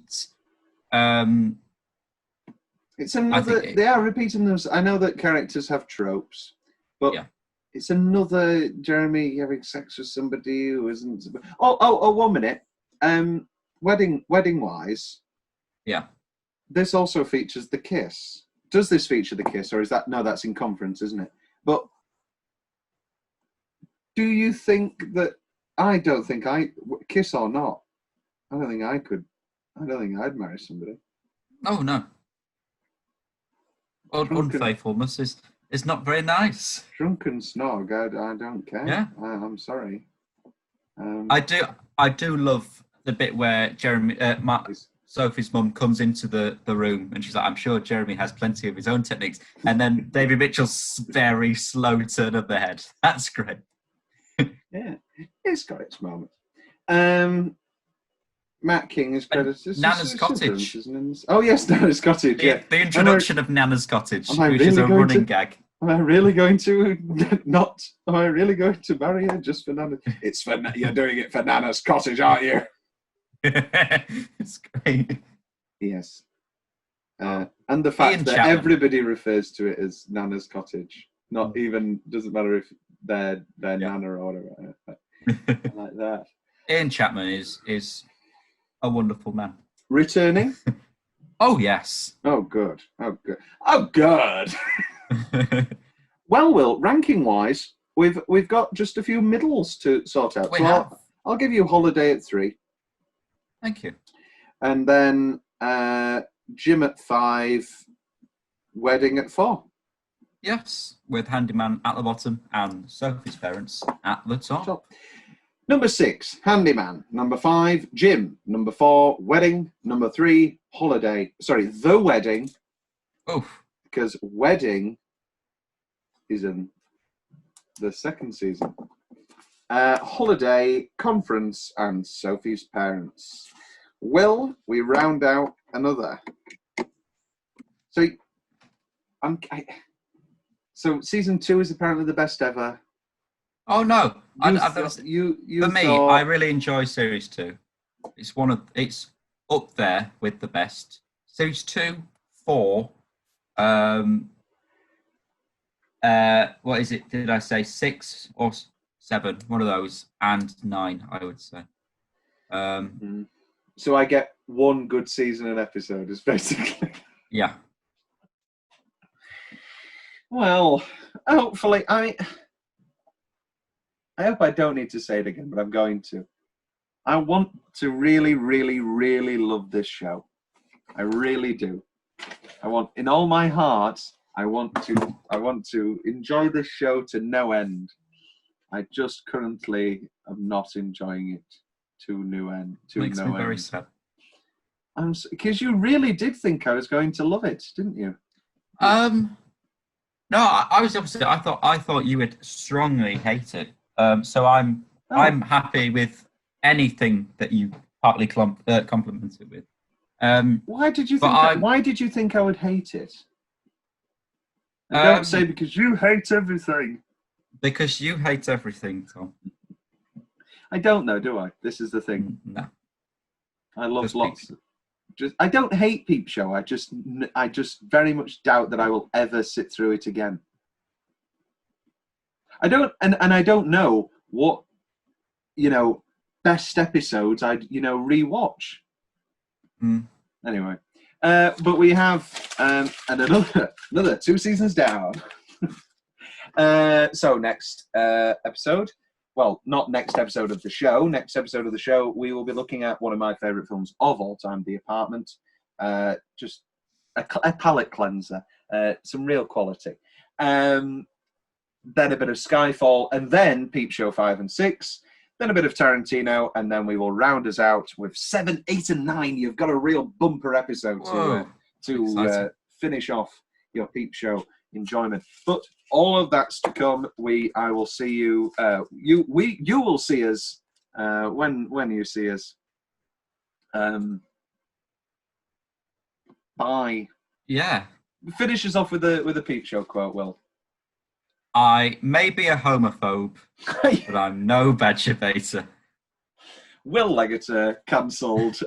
It's I another. think They are repeating those. I know that characters have tropes, but Yeah. it's another Jeremy having sex with somebody who isn't. Oh, 1 minute. Wedding wise, Yeah. this also features the kiss. Does this feature the kiss, or is that no? That's in conference, isn't it? But do you think that? I don't think kiss or not. I don't think I could. I don't think I'd marry somebody. Oh no. Drunken, Unfaithfulness is not very nice. drunken snog. I don't care. Yeah. I'm sorry. I do love the bit where Sophie's mum comes into the room and she's like, I'm sure Jeremy has plenty of his own techniques. And then David Mitchell's very slow turn of the head. That's great. Yeah, it's got its moments. Matt King is credited. Nana's Cottage. Oh yes, Nana's Cottage. Yeah, The introduction of Nana's Cottage, am I which is really a going running to- gag. Am I really going to not? Am I really going to marry her just for Nana? You're doing it for Nana's Cottage, aren't you? It's great. Yes. And the fact Ian that Chapman. everybody refers to it as Nana's Cottage, not even doesn't matter if they're Nana or whatever. I like that. Ian Chapman is a wonderful man. Returning. Oh yes. Oh good. Oh good. Oh good. Well, Will, ranking wise, we've got just a few middles to sort out. We So have. I'll give you Holiday at 3, Thank you. and then Jim at 5, Wedding at 4. Yes, with Handyman at the bottom and Sophie's parents at the top. Number 6, Handyman. Number 5, Jim. Number 4, Wedding. Number 3, Holiday. Sorry, The Wedding, Oh, because Wedding is in the second season. Holiday, Conference, and Sophie's parents. Will we round out another? So, so season 2 is apparently the best ever. oh no! You For me, thought- I really enjoy series 2. It's up there with the best. Series 2, 4. What is it? Did I say 6 or 7? One of those, and 9, I would say. So I get one good season an episode, is basically. Yeah. Well, hopefully, I hope I don't need to say it again, but I'm going to. I want to really, really, really love this show. I really do. I want, in all my heart, I want to enjoy this show to no end. I just currently am not enjoying it to no end. Makes me very sad. Because you really did think I was going to love it, didn't you? No, I was opposite. I thought you would strongly hate it. So I'm happy with anything that you partly complimented with. Why did you think I would hate it? And don't say because you hate everything. Because you hate everything, Tom. I don't know, do I? This is the thing. No. I love Just lots. Peep. I don't hate Peep Show. I just very much doubt that I will ever sit through it again. I don't, and I don't know what, best episodes I'd rewatch. Anyway, but we have another 2 seasons down. So next episode. Well, not next episode of the show. Next episode of the show, we will be looking at one of my favourite films of all time, The Apartment. Just a palate cleanser. Some real quality. Then a bit of Skyfall, and then Peep Show 5 and 6. Then a bit of Tarantino, and then we will round us out with 7, 8, and 9. You've got a real bumper episode to finish off your Peep Show enjoyment. But all of that's to come. I will see you. You will see us when you see us. Bye. Yeah. Finish us off with a Peep Show quote, Will. I may be a homophobe, but I'm no badger baiter. Will Leggetter cancelled.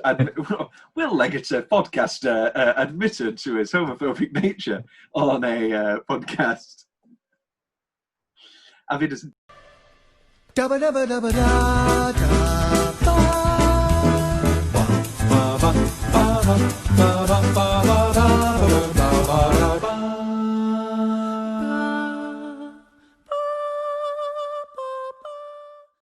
Will Leggetter, podcaster, admitted to his homophobic nature on a podcast. Avi doesn't.